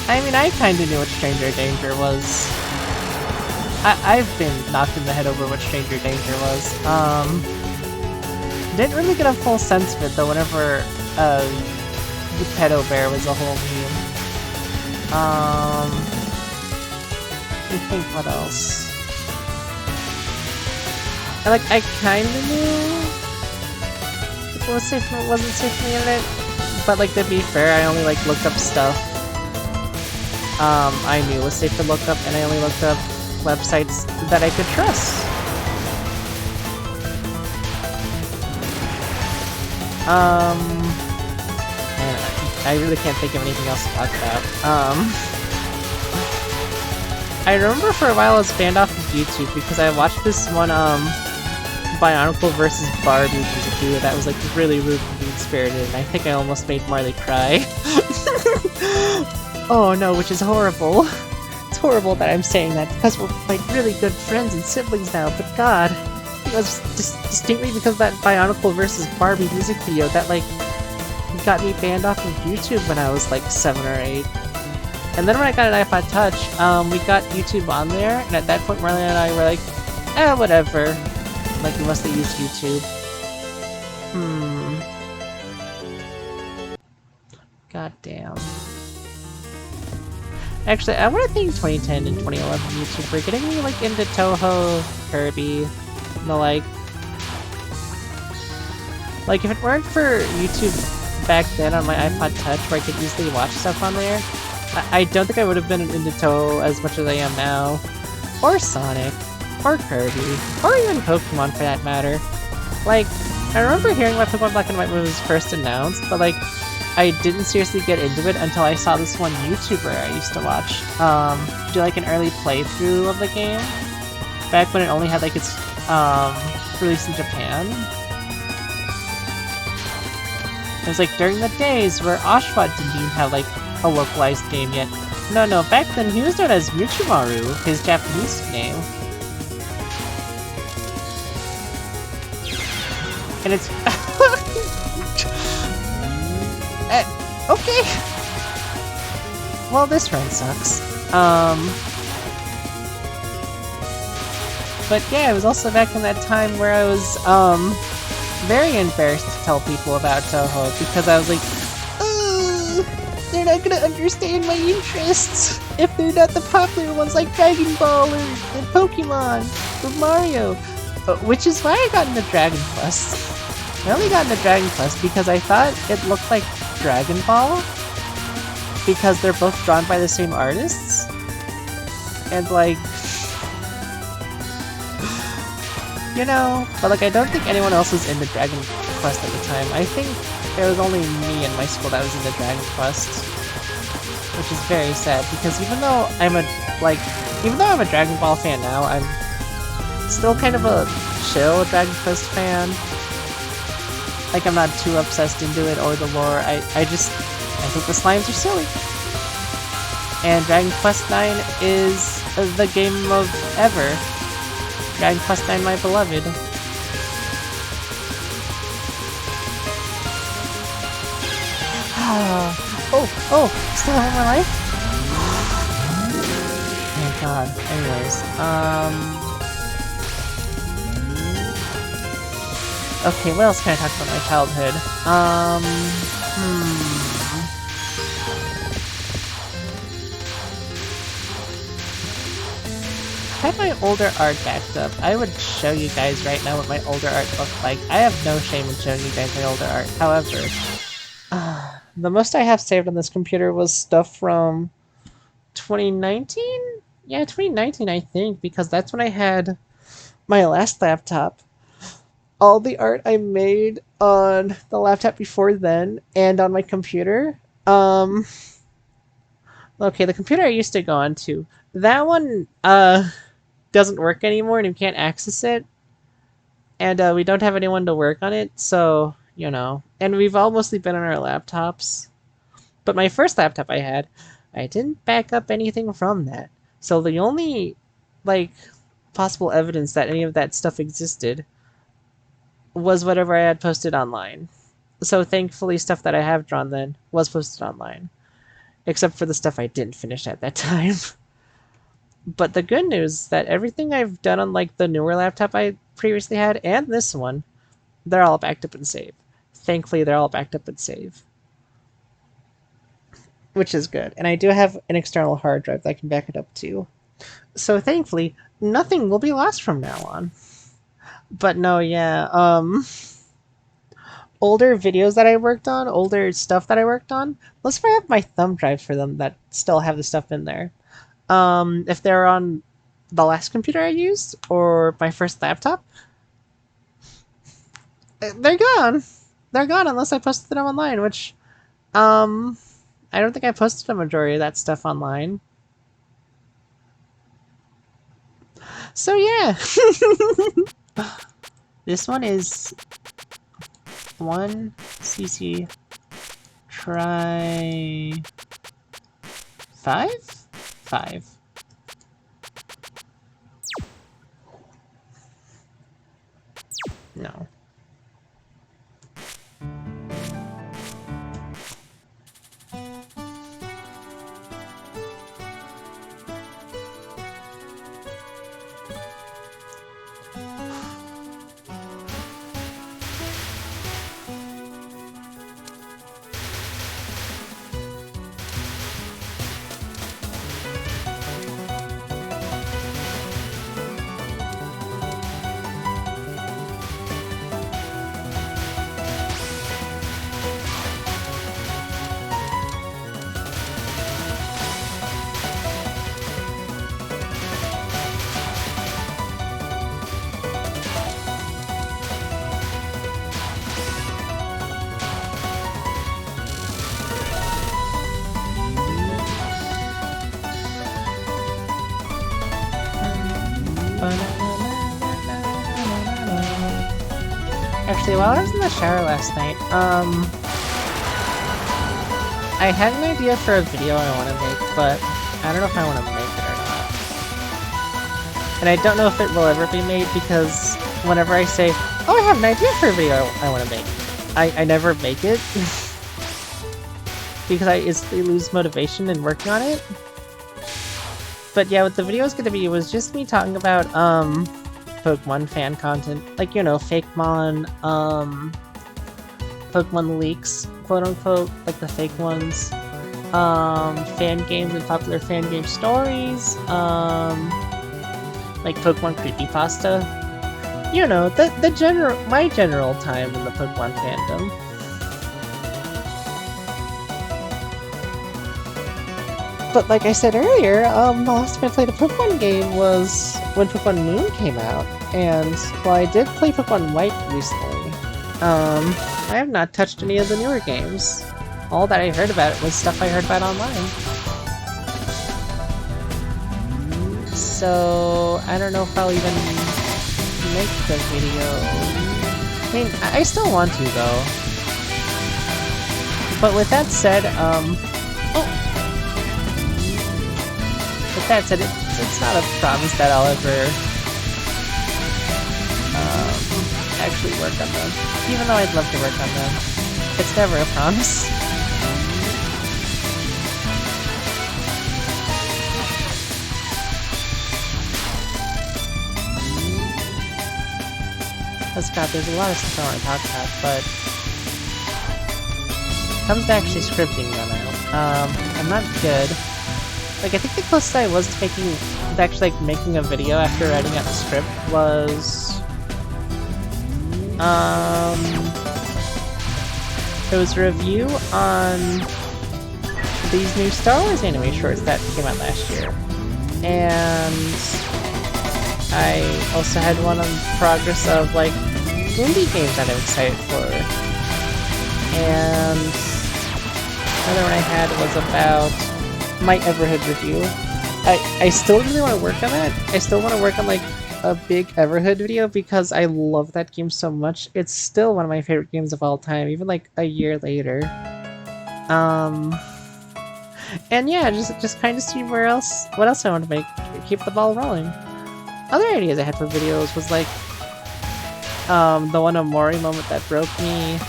I mean, I kinda knew what Stranger Danger was. I've been knocked in the head over what Stranger Danger was. Didn't really get a full sense of it though whenever, the pedo bear was a whole meme. I think what else? I kinda knew it was safe and it wasn't safe on the internet, but like, to be fair, I only like looked up stuff I knew was safe to look up, and I only looked up websites that I could trust. I really can't think of anything else to talk about. I remember for a while I was banned off of YouTube because I watched this one, Bionicle vs. Barbie music video that was like really rude and mean-spirited, and I think I almost made Marley cry. Oh no, which is horrible. It's horrible that I'm saying that because we're like really good friends and siblings now, but God, it was distinctly because of that Bionicle vs. Barbie music video that like got me banned off of YouTube when I was like 7 or 8. And then when I got an iPod Touch, we got YouTube on there, and at that point Marley and I were like, whatever. Like, we must have used YouTube. God damn. Actually, I want to thank 2010 and 2011 YouTube for getting me like into Touhou, Kirby, and the like. Like, if it weren't for YouTube back then on my iPod Touch where I could easily watch stuff on there, I don't think I would have been into Touhou as much as I am now. Or Sonic. Or Kirby. Or even Pokemon for that matter. Like, I remember hearing about Pokemon Black and White when it was first announced, but like, I didn't seriously get into it until I saw this one YouTuber I used to watch do like an early playthrough of the game. Back when it only had like its release in Japan. It was like during the days where Oshawott didn't even have like a localized game yet. No, back then he was known as Michimaru, his Japanese name. And it's... okay! well, this run sucks. But yeah, it was also back in that time where I was, very embarrassed to tell people about Touhou because I was like, they're not gonna understand my interests if they're not the popular ones like Dragon Ball or Pokemon or Mario. Which is why I got into Dragon Quest. I only got into Dragon Quest because I thought it looked like Dragon Ball because they're both drawn by the same artists. And like, you know, but like I don't think anyone else was into Dragon Quest at the time. I think there was only me in my school that was into Dragon Quest, which is very sad because even though I'm a Dragon Ball fan now, I'm still kind of a chill Dragon Quest fan. Like I'm not too obsessed into it or the lore. I think the slimes are silly. And Dragon Quest IX is the game of ever. Dragon Quest IX, my beloved. Oh, still have my life? Thank God. Anyways, okay, what else can I talk about my childhood? If I had my older art backed up, I would show you guys right now what my older art looked like. I have no shame in showing you guys my older art. However, the most I have saved on this computer was stuff from 2019? Yeah, 2019 I think, because that's when I had my last laptop. All the art I made on the laptop before then, and on my computer. Okay, the computer I used to go on to, that one, doesn't work anymore and you can't access it. And, we don't have anyone to work on it, so, you know. And we've all mostly been on our laptops. But my first laptop I had, I didn't back up anything from that. So the only, like, possible evidence that any of that stuff existed was whatever I had posted online. So thankfully stuff that I have drawn then was posted online. Except for the stuff I didn't finish at that time. But the good news is that everything I've done on like the newer laptop I previously had and this one, they're all backed up and saved. Thankfully they're all backed up and saved. Which is good. And I do have an external hard drive that I can back it up to. So thankfully, nothing will be lost from now on. But no, yeah, older videos that I worked on, older stuff that I worked on, let's probably have my thumb drives for them that still have the stuff in there. If they're on the last computer I used, or my first laptop, they're gone. They're gone unless I posted them online, which, I don't think I posted a majority of that stuff online. So yeah. This one is 1cc try 5? 5. No. Actually, while I was in the shower last night, I had an idea for a video I want to make, but I don't know if I want to make it or not. And I don't know if it will ever be made because whenever I say, oh, I have an idea for a video I want to make, I never make it. because I instantly lose motivation in working on it. But yeah, what the video was gonna be was just me talking about Pokemon fan content, like, you know, Fakemon, Pokemon leaks, quote unquote, like the fake ones, fan games and popular fan game stories, like Pokemon creepypasta. You know, my general time in the Pokemon fandom. But like I said earlier, the last time I played a Pokemon game was when Pokemon Moon came out, and while I did play Pokemon White recently, I have not touched any of the newer games. All that I heard about it was stuff I heard about online. So I don't know if I'll even make the video. I mean, I still want to though. But with that said, it's not a promise that I'll ever actually work on them. Even though I'd love to work on them, it's never a promise. Because God, there's a lot of stuff I want to talk about, but it comes to actually scripting them out. I'm not good. Like, I think the closest I was to actually making a video after writing out the script was there was a review on these new Star Wars anime shorts that came out last year, and I also had one on progress of like indie games that I'm excited for, and another one I had was about my Everhood review. I still really want to work on that. I still want to work on like a big Everhood video because I love that game so much. It's still one of my favorite games of all time, even like a year later. And yeah, just kind of see what else I want to make, keep the ball rolling. Other ideas I had for videos was like the one Omori moment that broke me,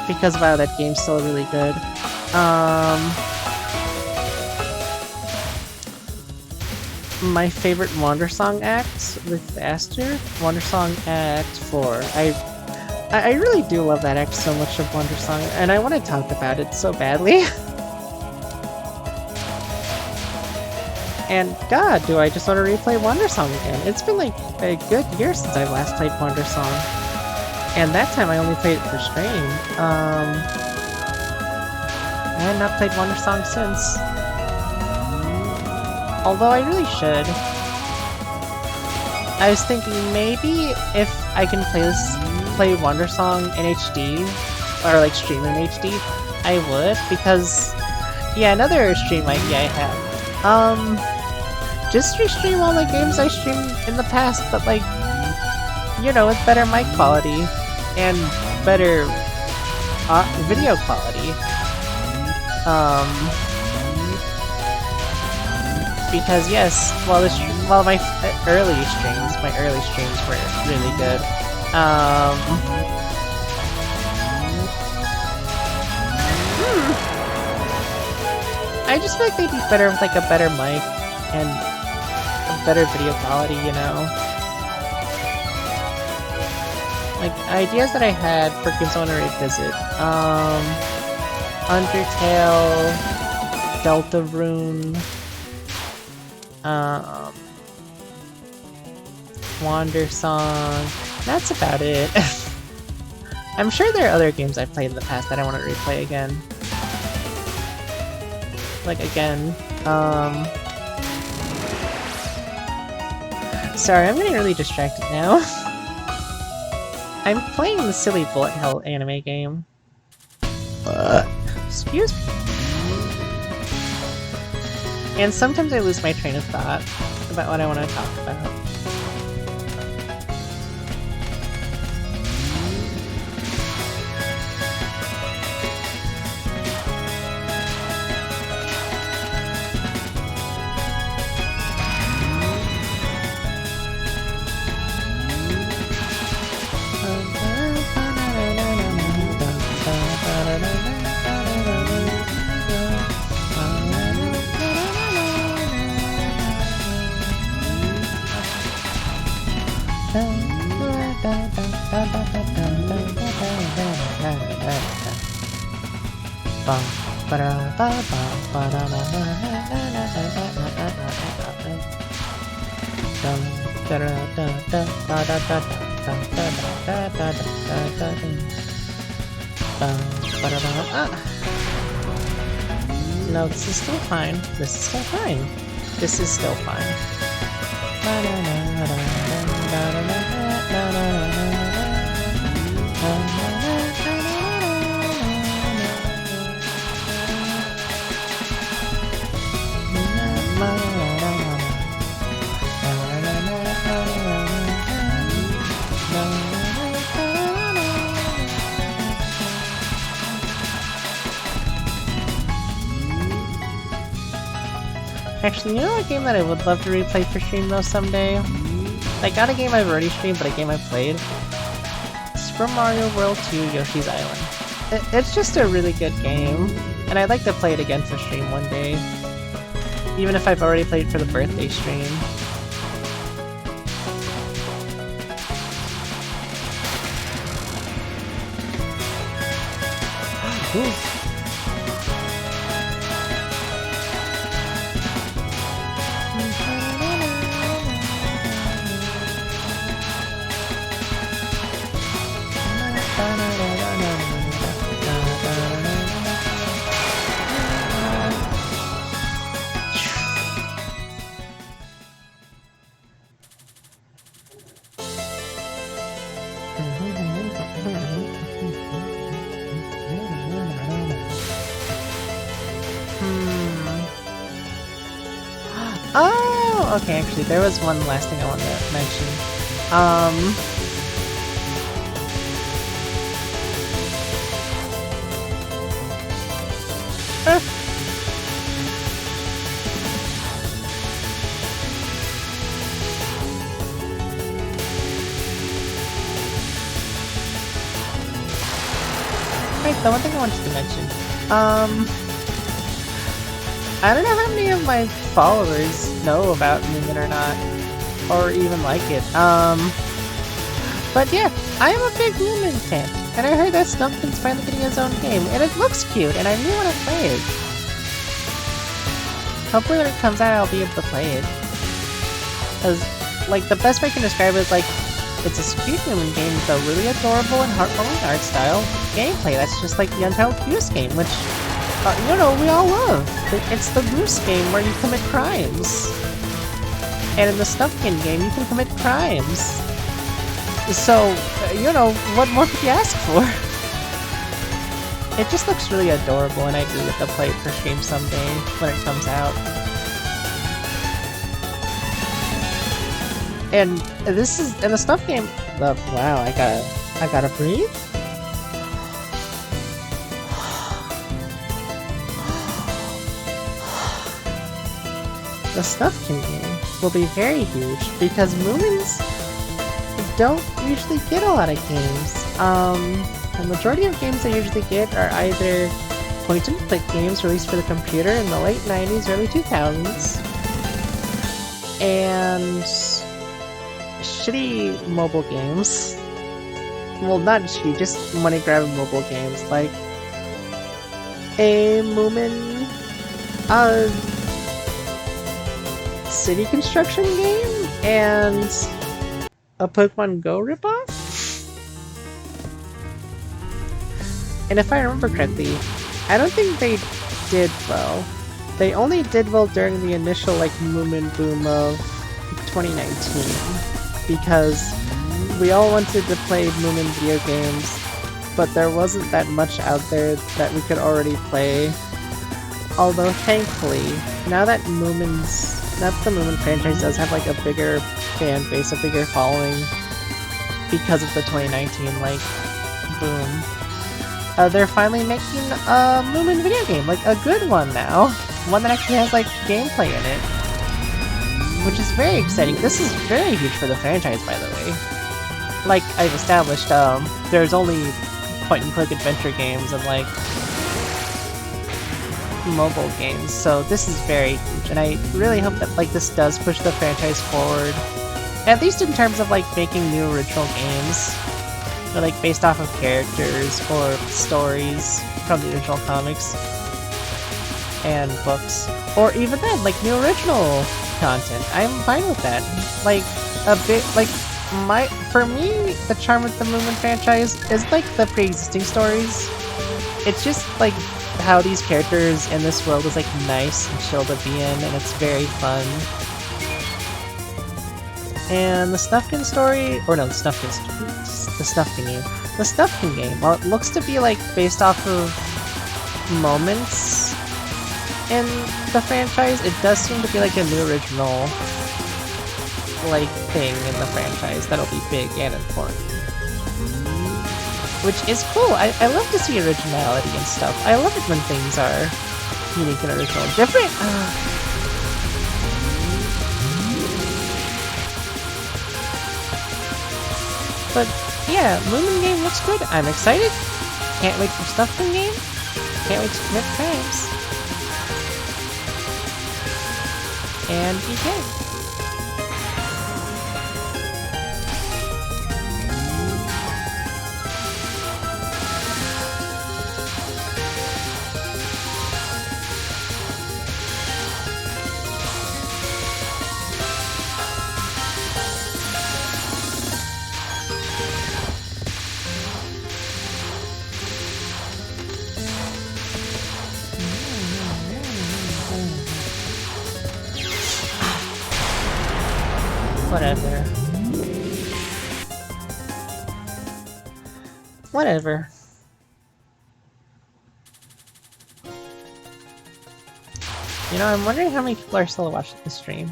because wow, that game's still really good. My favorite Wander Song act with Aster, Wander Song Act 4. I really do love that act so much of Wander Song, and I want to talk about it so badly. And God, do I just want to replay Wander Song again. It's been like a good year since I last played Wander Song. And that time I only played it for stream. I have not played Wander Song since. Although I really should. I was thinking maybe if I can play Wander Song in HD, or like stream in HD, I would, because yeah, another stream idea I have. Just restream all the games I streamed in the past, but like, you know, with better mic quality and better video quality. Because yes, while my early streams were really good, I just feel like they'd be better with like a better mic and a better video quality, you know? Like, ideas that I had for games I want to revisit, Undertale, Deltarune, Wander Song. That's about it. I'm sure there are other games I've played in the past that I want to replay again. Like, again, sorry, I'm getting really distracted now. I'm playing the silly Bullet Hell anime game. Excuse me. And sometimes I lose my train of thought about what I want to talk about. No, this is still fine. This is still fine. This is still fine. Actually, you know a game that I would love to replay for stream though someday? Like, not a game I've already streamed, but a game I've played. Super Mario World 2 Yoshi's Island. It's just a really good game, and I'd like to play it again for stream one day. Even if I've already played it for the birthday stream. Ooh. Oh, okay, actually, there was one last thing I wanted to mention. Right, the one thing I wanted to mention. I don't know how many of my followers know about Moomin or not, or even like it. But yeah, I am a big Moomin fan, and I heard that Stumpkin's finally getting his own game, and it looks cute, and I really want to play it. Hopefully when it comes out, I'll be able to play it. Cause, like, the best way I can describe it is like, it's a cute Moomin game with a really adorable and heartwarming art style gameplay that's just like the Untitled Goose game, which, you know, we all love. It's the Goose game where you commit crimes. And in the Stumpkin game, you can commit crimes. So, you know, what more could you ask for? It just looks really adorable, and I'd really like to play it for stream someday when it comes out. And this is in the Stuff game. Wow, I gotta breathe. The Stuffkin game will be very huge because Moomins don't usually get a lot of games. The majority of games they usually get are either point-and-click games released for the computer in the late 90s, early 2000s, and shitty mobile games. Well, not shitty, just money-grabbing mobile games, like a Moomin city construction game and a Pokemon Go ripoff. And if I remember correctly, I don't think they did well. They only did well during the initial like Moomin boom of 2019, because we all wanted to play Moomin video games, but there wasn't that much out there that we could already play. Although thankfully, now that the Moomin franchise does have like a bigger fan base, a bigger following because of the 2019 like boom. They're finally making a Moomin video game, like a good one now. One that actually has like gameplay in it. Which is very exciting. This is very huge for the franchise, by the way. Like I've established, there's only point-and-click adventure games and like mobile games, so this is very huge, and I really hope that like this does push the franchise forward At least in terms of like making new original games. Or like based off of characters or stories from the original comics and books. Or even then, like new original content. I'm fine with that. Like a bit like for me, the charm of the Moomin franchise is like the pre-existing stories. It's just like how these characters in this world is like nice and chill to be in, and it's very fun. And the Snufkin story, or no, the Snufkin game. The Snufkin game, while it looks to be like based off of moments in the franchise, it does seem to be like a new original like thing in the franchise that'll be big and important. Which is cool. I love to see originality and stuff. I love it when things are unique and original. Different! But yeah, Moomin game looks good. I'm excited. Can't wait for Snufkin game. Can't wait to commit crimes. And BK. Whatever. Whatever. You know, I'm wondering how many people are still watching the stream.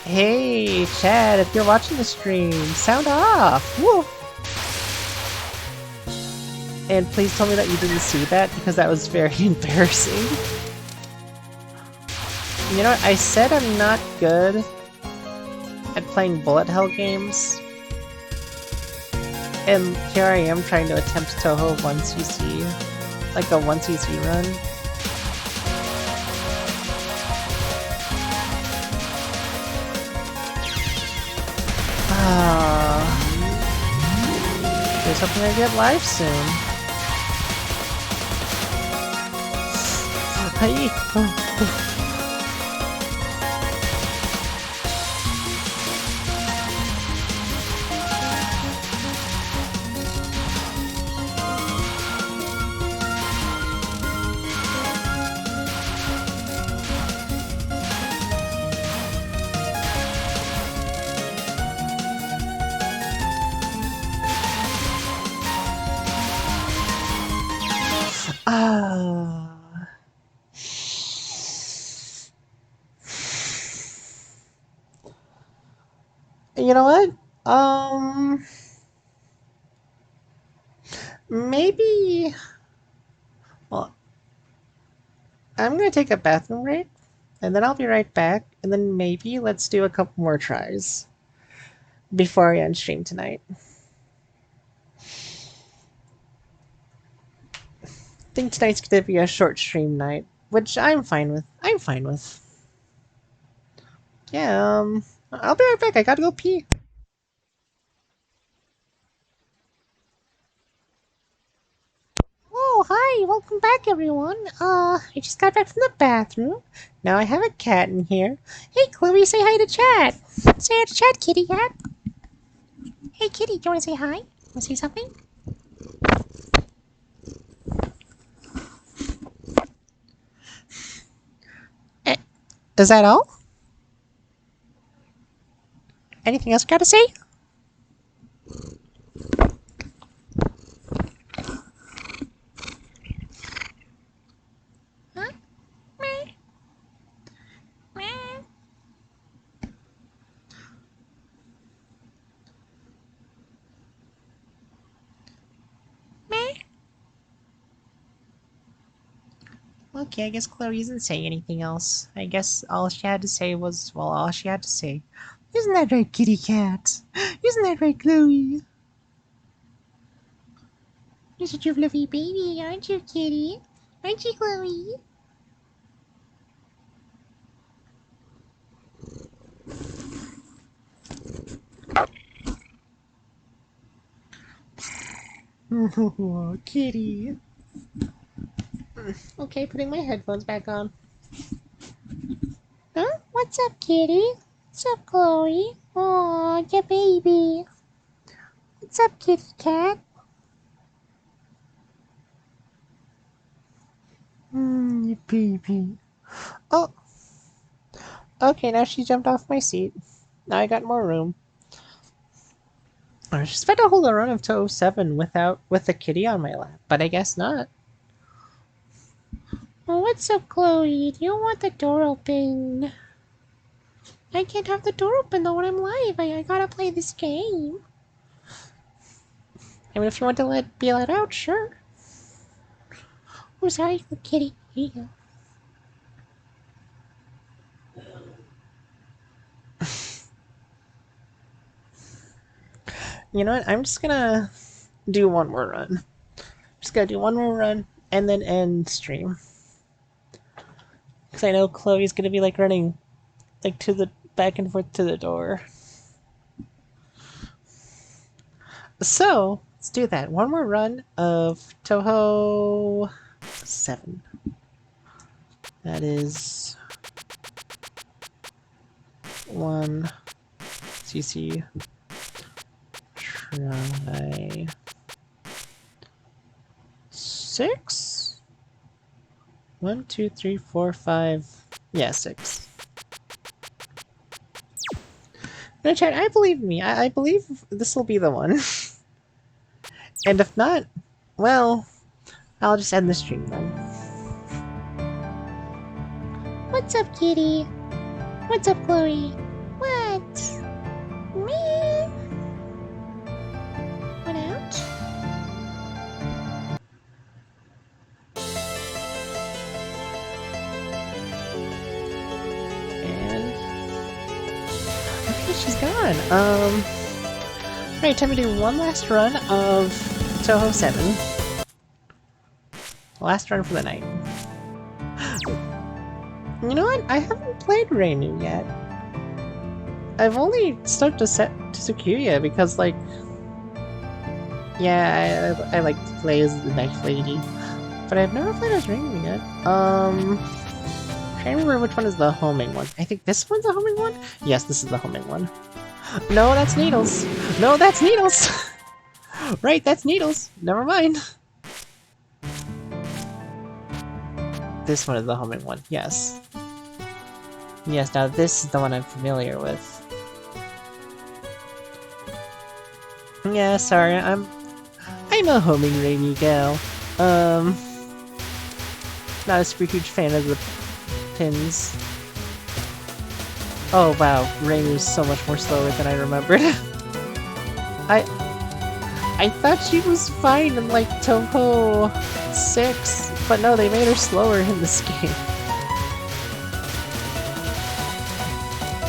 Hey, Chad, if you're watching the stream, sound off! Woo! And please tell me that you didn't see that, because that was very embarrassing. You know what, I said I'm not good at playing bullet hell games. And here I am trying to attempt Touhou 1cc. Like a 1cc run. Here's hoping I get live soon. Hi. You know what? Maybe... Well, I'm gonna take a bathroom break, and then I'll be right back, and then maybe let's do a couple more tries before I end stream tonight. I think tonight's gonna be a short stream night, which I'm fine with. Yeah, I'll be right back. I gotta go pee. Oh, hi! Welcome back, everyone. I just got back from the bathroom. Now I have a cat in here. Hey, Chloe, say hi to Chat. Say hi to Chat, kitty cat. Hey, kitty, do you want to say hi? Want to say something? Is that all? Anything else you gotta say? Huh? Meh. Meh. Meh. Okay, I guess Chloe doesn't say anything else. I guess all she had to say was, well, all she had to say. Isn't that right, kitty cat? Isn't that right, Chloe? You're such a fluffy baby, aren't you, kitty? Aren't you, Chloe? Oh, kitty. Okay, putting my headphones back on. Huh? What's up, kitty? What's up, Chloe? Aw, your baby. What's up, kitty cat? Your baby. Oh, okay, now she jumped off my seat. Now I got more room. I was just about to hold a run of Touhou 7 with the kitty on my lap, but I guess not. Oh, what's up, Chloe? Do you want the door open? I can't have the door open though when I'm live. I gotta play this game. I mean, if you want to be let out, sure. Oh, sorry, the kitty. Here you go. You know what? I'm just gonna do one more run. Just gotta do one more run and then end stream. Because I know Chloe's gonna be like running like to the back and forth to the door. So let's do that. One more run of Touhou 7. That is 1 CC try 6. 1, 2, 3, 4, 5. Yeah, 6. No, chat, I believe me. I believe this will be the one. And if not, well, I'll just end the stream then. What's up, kitty? What's up, Chloe? What? Me? What out? And okay, she's gone. Right, time to do one last run of Touhou 7. Last run for the night. You know what? I haven't played Reinu yet. I've only stuck to Tsukuya because, like, yeah, I like to play as the Knife Lady, but I've never played as Reinu yet. I'm trying to remember which one is the homing one. I think this one's the homing one? Yes, this is the homing one. No, that's Needles! No, that's Needles! Right, that's Needles! Never mind! This one is the homing one, yes. Yes, now this is the one I'm familiar with. Yeah, sorry, I'm a homing Reinu gal. Not a super huge fan of the pins. Oh wow, Reinu's so much more slower than I remembered. I thought she was fine in like Touhou 6, but no, they made her slower in this game.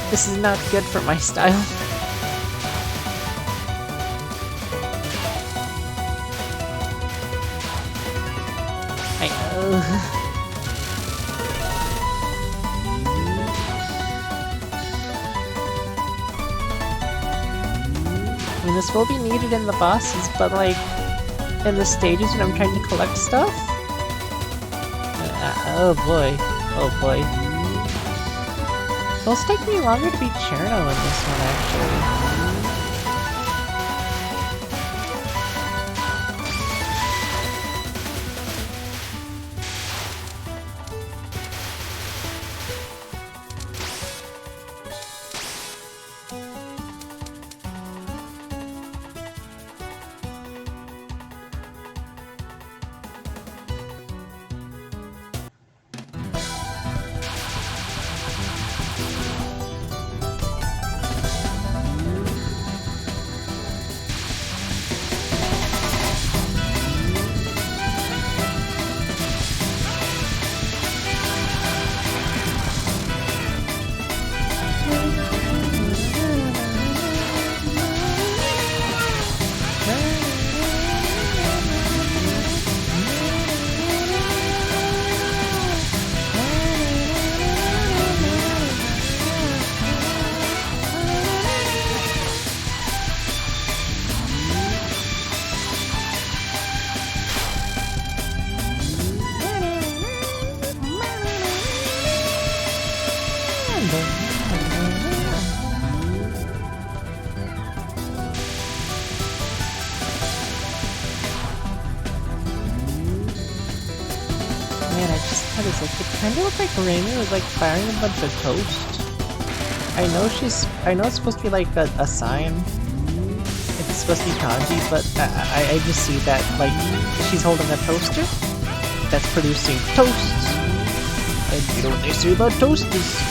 This is not good for my style. I mean, this will be needed in the bosses, but like, in the stages when I'm trying to collect stuff? Oh boy. Oh boy. It'll take me longer to beat Cherno in this one, actually. How does it kind of look like Raimi was like firing a bunch of toast. I know it's supposed to be like a sign. It's supposed to be kanji, but I just see that like she's holding a toaster that's producing toasts. And you know what they say about toasters?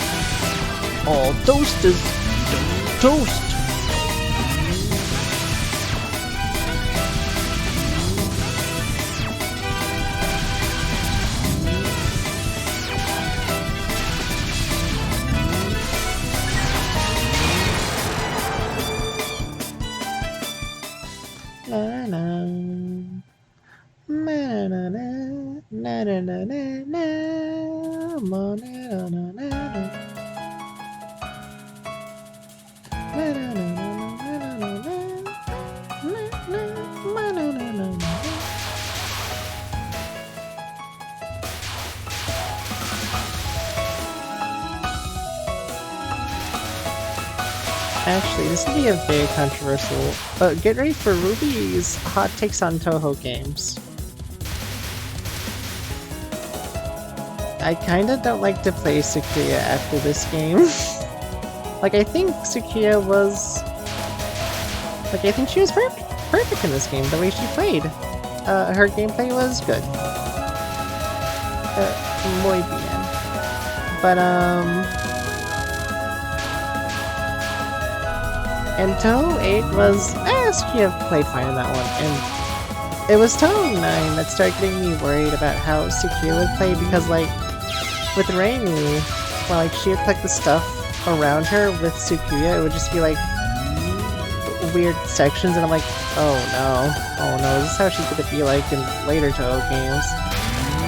All toasters don't toast. Actually, this would be a very controversial. Get ready for Ruby's hot takes on Touhou games. I kinda don't like to play Sakuya after this game. Like, I think Sakuya was... Like, I think she was perfect in this game, the way she played. Her gameplay was good. Muy bien. But, and Touhou 8 was... Sakuya played fine in that one, and... It was Touhou 9 that started getting me worried about how Sakuya would play, because, like, with Raimi, well, like, she would collect the stuff around her with Sakuya, it would just be, like, weird sections, and I'm like, oh no, this is how she's gonna be like in later Touhou games.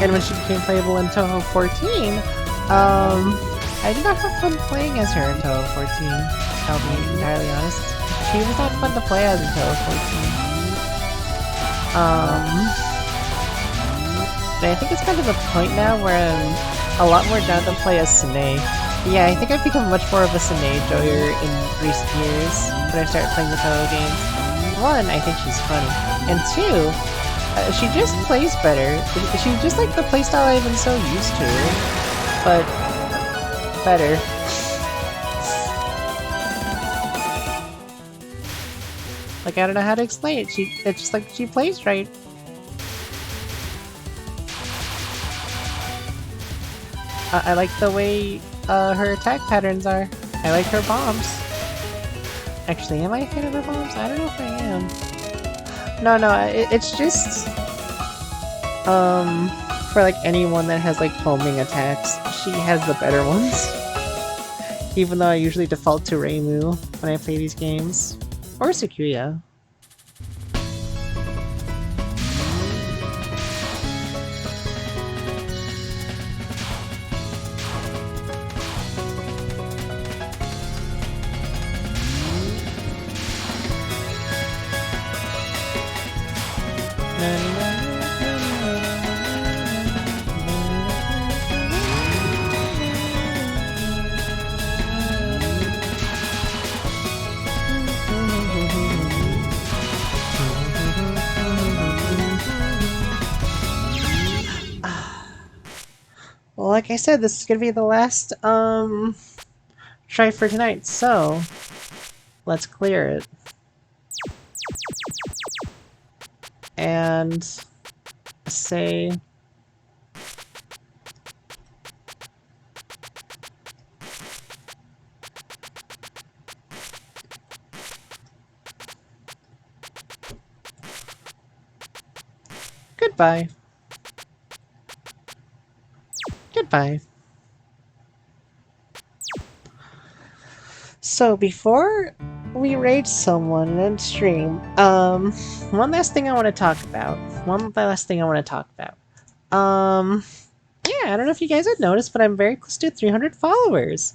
And when she became playable in Touhou 14, I did not have fun playing as her in Touhou 14, I'll be entirely honest. She was not fun to play as in Touhou 14. And I think it's kind of the point now where I'm a lot more down to play as Sine. Yeah, I think I've become much more of a Sine enjoyer in recent years when I started playing the Touhou games. One, I think she's funny. And two, she just plays better. She's just like the playstyle I've been so used to. But... better. Like, I don't know how to explain it. It's just like she plays right. I like the way her attack patterns are. I like her bombs. Actually, am I a fan of her bombs? I don't know if I am. No, it's just... for like anyone that has like homing attacks, she has the better ones. Even though I usually default to Reimu when I play these games. Or Sakuya. Well, like I said, this is gonna be the last try for tonight, so let's clear it. And say goodbye. Goodbye. So before we raid someone in stream, one last thing I want to talk about. Yeah, I don't know if you guys have noticed, but I'm very close to 300 followers,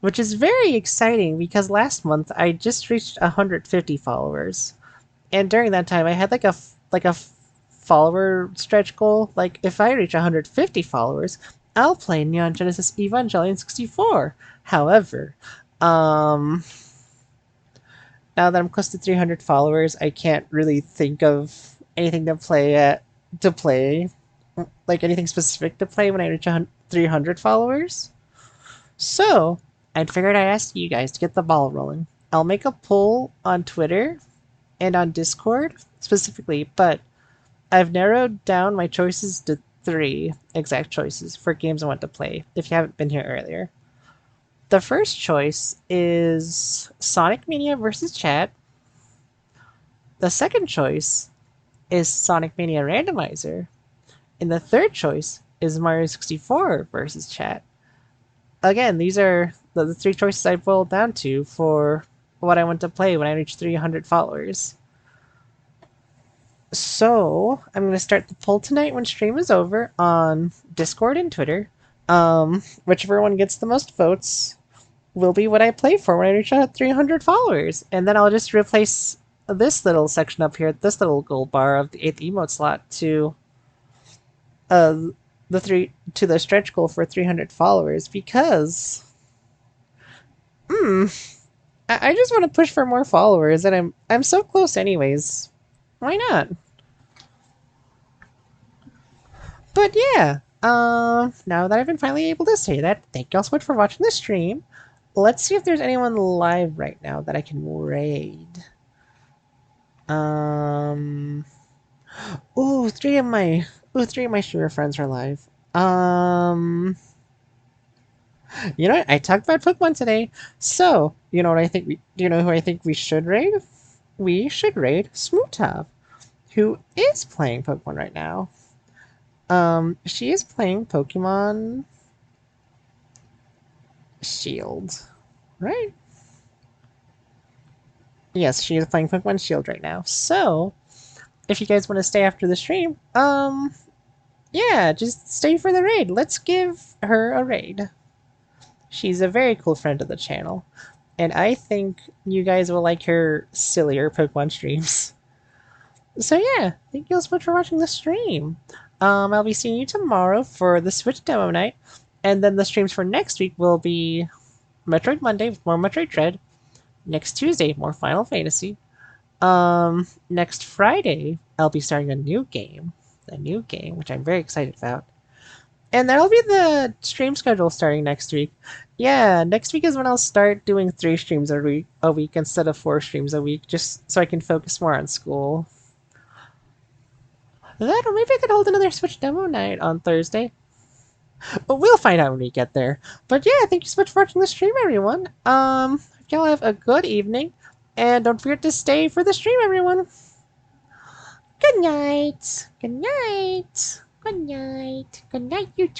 which is very exciting because last month I just reached 150 followers, and during that time I had like a follower stretch goal. Like, if I reach 150 followers, I'll play Neon Genesis Evangelion 64. However, now that I'm close to 300 followers, I can't really think of anything to play like anything specific to play when I reach 300 followers. So I figured I'd ask you guys to get the ball rolling. I'll make a poll on Twitter and on Discord specifically, but I've narrowed down my choices to 3 exact choices for games I want to play, if you haven't been here earlier. The first choice is Sonic Mania vs. Chat. The second choice is Sonic Mania Randomizer. And the third choice is Mario 64 versus Chat. Again, these are the 3 choices I boiled down to for what I want to play when I reach 300 followers. So, I'm going to start the poll tonight when stream is over on Discord and Twitter. Whichever one gets the most votes will be what I play for when I reach 300 followers. And then I'll just replace this little section up here, this little gold bar of the 8th emote slot to the stretch goal for 300 followers, because I just want to push for more followers, and I'm so close anyways. Why not? But yeah, now that I've been finally able to say that, thank you all so much for watching the stream. Let's see if there's anyone live right now that I can raid. Ooh, three of my streamer friends are live. You know what? I talked about Pokemon today. So, you know what I think do you know who I think we should raid? We should raid Smoothop, who is playing Pokemon right now. She is playing Pokemon Shield, right? Yes, she is playing Pokemon Shield right now. So, if you guys want to stay after the stream, yeah, just stay for the raid. Let's give her a raid. She's a very cool friend of the channel, and I think you guys will like her sillier Pokemon streams. So yeah, thank you all so much for watching the stream. I'll be seeing you tomorrow for the Switch demo night, and then the streams for next week will be Metroid Monday with more Metroid Dread, next Tuesday more Final Fantasy, next Friday I'll be starting a new game, which I'm very excited about. And that'll be the stream schedule starting next week. Yeah, next week is when I'll start doing 3 streams a week instead of 4 streams a week, just so I can focus more on school. That, or maybe I could hold another Switch demo night on Thursday. But we'll find out when we get there. But yeah, thank you so much for watching the stream, everyone. Y'all have a good evening, and don't forget to stay for the stream, everyone. Good night. Good night. Good night. Good night, you two.